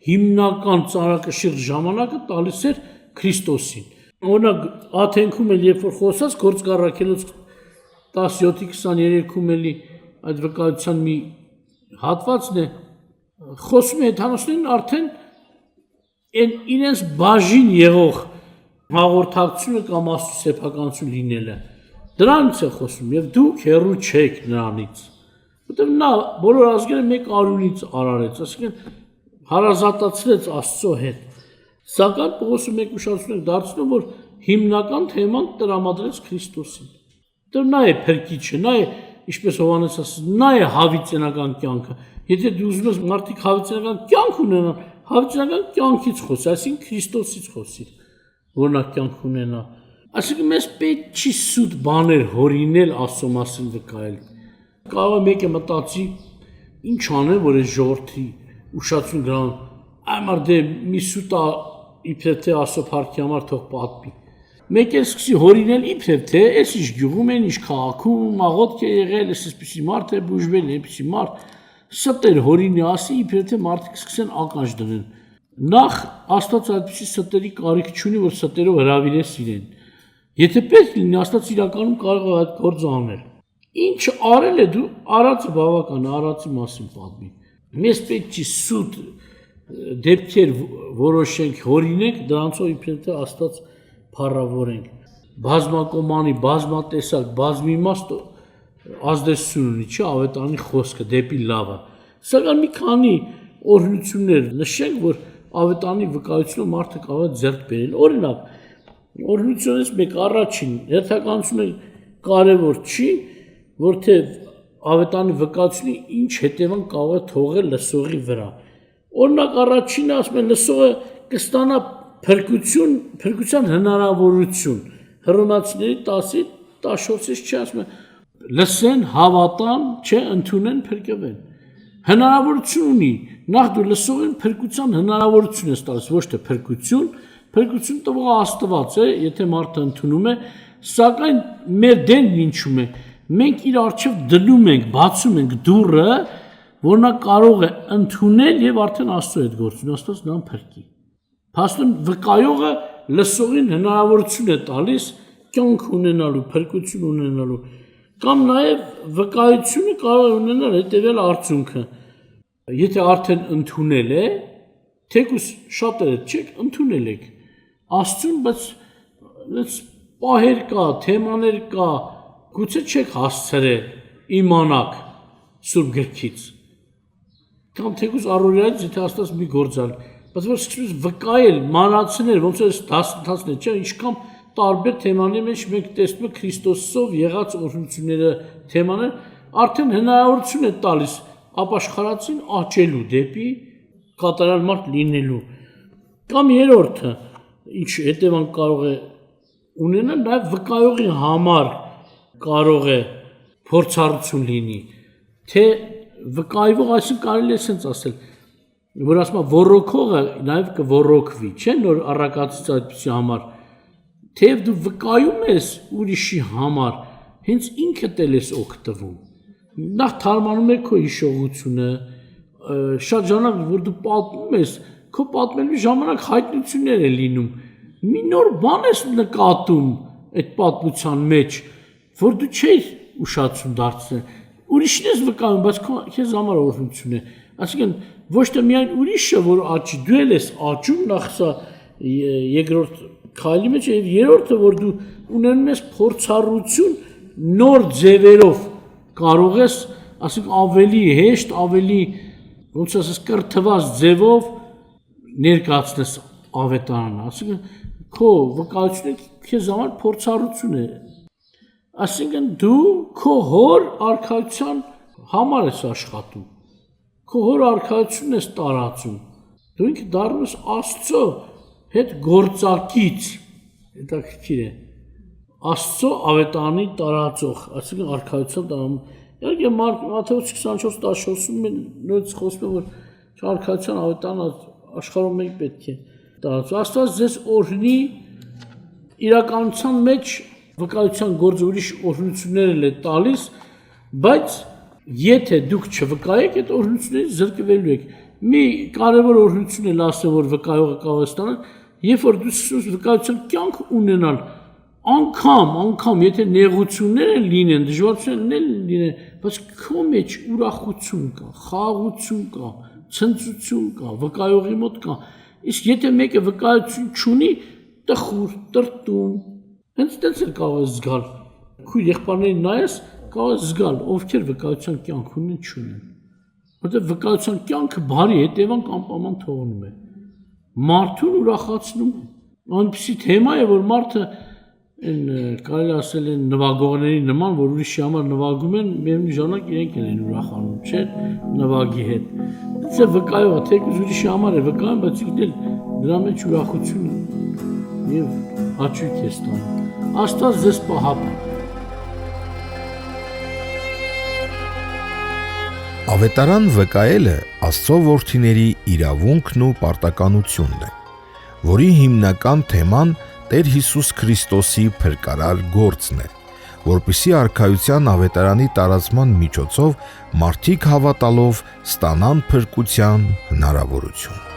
հիմնական ծառակշիռ ժամանակը տալիս էր Քրիստոսին։ Օրինակ Աթենքում էլ երբ որ խոսած Գործք Առաքելոց 17:23-ում էլի այդ վկայության մի հատվածն է խոսում է հեթանոսներին արդեն այն իրենց բաժին եղող հաղորդակցությունը կամ Աստծո սեփականություն լինելը դրանից է խոսում եւ դուք հեռու չեք նրանից որտեղ նա բոլոր ազգերը մեկ արյունից արարեց ասենք հարազատացրեց Աստծո հետ սակայն Պողոսը մեկ ուշադրություն դարձնում որ հիմնական թեման տրամադրեց Քրիստոսին դա նա է փրկիչը նա է ինչպես Հովհաննես ասաց նա է հավիտենական կյանքը եթե դու ուզում ես մարդիկ հավիտենական կյանք ունենան հավիտենական կյանքից խոսի այսինքն Քրիստոսից խոսի որ նա կյանք ունենա այսինքն մեզ պետք չի սուտ բաներ հորինել Աստծո մասին վկայել կարող է մեկը մտածի ինչ անել որ այս ժողովրդի ուշադրություն դրան այմար դե մի սուտա իբրև թե Աստծո փառքի համար թող պատմի մեկ էլ սկսի հորինել իբրև թե այս ինչ գյուղում են ինչ քաղաքում աղոթք է եղել այսպիսի մարդ է բուժվել այսպիսի մարդ ստեր հորինի ասի իբրև թե մարդիկ սկսեն ականջ դնեն նախ Աստված այդպիսի ստերի կարիք չունի որ ստերով հրավիրես իրեն եթե պետք լինի Աստված իրականում կարող է այդ գործը անել ինչ արել է դու արածը բավական է արածի մասին պատմի մեզ պետք չի սուտ դեպքեր որոշենք հորինենք դրանցով իբրև թե Աստված փառավորենք բազմակոմանի բազմատեսակ բազմիմաստ ազդեցություն ունի չի ավետարանի խոսքը դեպի լավը սակայն մի քանի օրհնություններ նշենք որ ավետարանի վկայությունը մարդը կարող է ձեռք բերել օրինակ օրհնությունից մեկ առաջին հերթականությունը կարևոր չի որ թե ավետարանի վկայությունը ինչ հետևանք կարող է թողել լսողի վրա օրինակ առաջինը ասում են լսողը կստանա փրկության հնարավորություն Հռոմեացիների 10:14-ից չի ասում լսեն հավատան չէ ընդունեն փրկվեն հնարավորություն ունի նախ դու լսողին փրկության հնարավորություն ես տալիս ոչ թե փրկություն տվող Աստված է եթե մարդը ընդունում է սակայն մեր դերն ինչու՞մ է մենք իր առջև դնում ենք բացում ենք դուռը որ նա կարող է ընդունել եւ արդեն Աստծո հետ գործուն Աստված նրան փրկի Փաստորեն վկայողը լսողին հնարավորություն է տալիս կյանք ունենալու, փրկություն ունենալու կամ նաև վկայությունը կարող է ունենալ հետևյալ արդյունքը եթե արդեն ընդունել է թեկուզ շատերը չեք ընդունել եք Աստծուն բայց պահեր կա, թեմաներ կա գուցե չեք հասցրել իմանաք Սուրբ գրքից կամ թեկուզ առօրյայից եթե Աստված մի գործ ալ բայց որ սկսում վկայել մանրացնել ոնց է դասընթացն է չէ ինչքան տարբեր թեմաների մեջ մենք տեսնում ենք Քրիստոսով եղած օրհնությունները թեմաներ արդեն հնարավորություն է տալիս ապաշխարածին աճելու դեպի կատարյալ մարդ լինելու կամ երրորդը ինչ հետևանք կարող է ունենալ նաև վկայողի համար կարող է փորձառություն լինի թե վկայվող այսինքն կարելի է ասել որ ասում է ոռոգողը նաև կոռոգվի, չէ՞ նոր առակացից այդպեսի համար, թեև դու վկայում ես ուրիշի համար, հենց ինքդ էլ ես օգտվում։ Նախ թարմանում է քո հիշողությունը, շատ ժամանակ որ դու պատմում ես, քո պատմելու ժամանակ հայտնություններ է լինում։ Մի նոր բան ես նկատում այդ պատմության մեջ, որ դու չէիր ուշացում դարձնել։ Ուրիշն ես վկայում, բայց քեզ համար օրհնություն է։ Այսինքն ոչ թե միայն ուրիշը, որ աճի, դու էլ ես աճում, նախ սա երկրորդ քայլի մեջ եւ երրորդը, որ դու ունենում ես փորձառություն նոր ձևերով կարող ես, ասենք ավելի հեշտ, ավելի ոնց ասես կրթված ձևով ներկայացնես ավետարանը, ասենք քո վկայությունը քեզ համար փորձառություն է, ասենք դու քո հոր արքայության համար ես աշխատում, քո հոր արքայությունն ես տարածում, դու ինքդ դառնում ես Աստծո հետ գործակից, հետաքրքիր է, Աստծո ավետարանի տարածող, այսինքն արքայության տարածում։ Իհարկե Մատթեոս 24:14-ում նույնիսկ խոսում է, որ արքայության ավետարանը աշխարհում մեկ պետք է տարածվի։ Աստված ձեզ օրհնի իրականության մեջ վկայության գործը ուրիշ օրհնություններ է տալիս, բայց եթե դուք չվկայեք, այդ օրհնություններից զրկվելու եք։ Մի կարևոր օրհնություն է ասել, որ վկայողը կարող է ստանալ, երբ որ դու սկսում ես վկայության կյանք ունենալ, անգամ եթե նեղություններ են լինեն, դժվարություններ լինեն, բայց քո մեջ ուրախություն կա, խաղաղություն կա, ցնծություն կա, վկայողի մոտ կա։ Իսկ եթե մեկը վկայություն չունի, տխուր, տրտում, հենց դից էլ կարող է զգալ։ Քույր եղբայրներին նայես, կարող է զգալ, ովքեր վկայության կյանք ունեն, չունեն։ Որտեղ վկայության կյանքը բարի հետևանք անպայման թողնում է։ Մարդուն ուրախացնում է։ Այնպիսի թեմա է, որ մարդը կարելի ասել են նվագողների նման, որ ուրիշի համար նվագում են, միևնույն ժամանակ իրենք են ուրախանում, չէ՞, նվագի հետ։ Դա վկայողը, թեկուզ ուրիշի համար է վկայում, բայց ինքն դրա մեջ ուրախություն եւ հաճույք է ստանում։ Աստված ձեզ պահապան։ Ավետարան վկայելը Աստծո որդիների իրավունքն ու պարտականությունն է, որի հիմնական թեման Տեր Հիսուս Քրիստոսի փրկարար գործն է, որպեսզի արքայության ավետարանի տարածման միջոցով մարդիկ հավատալով ստանան փրկության հնարավորություն։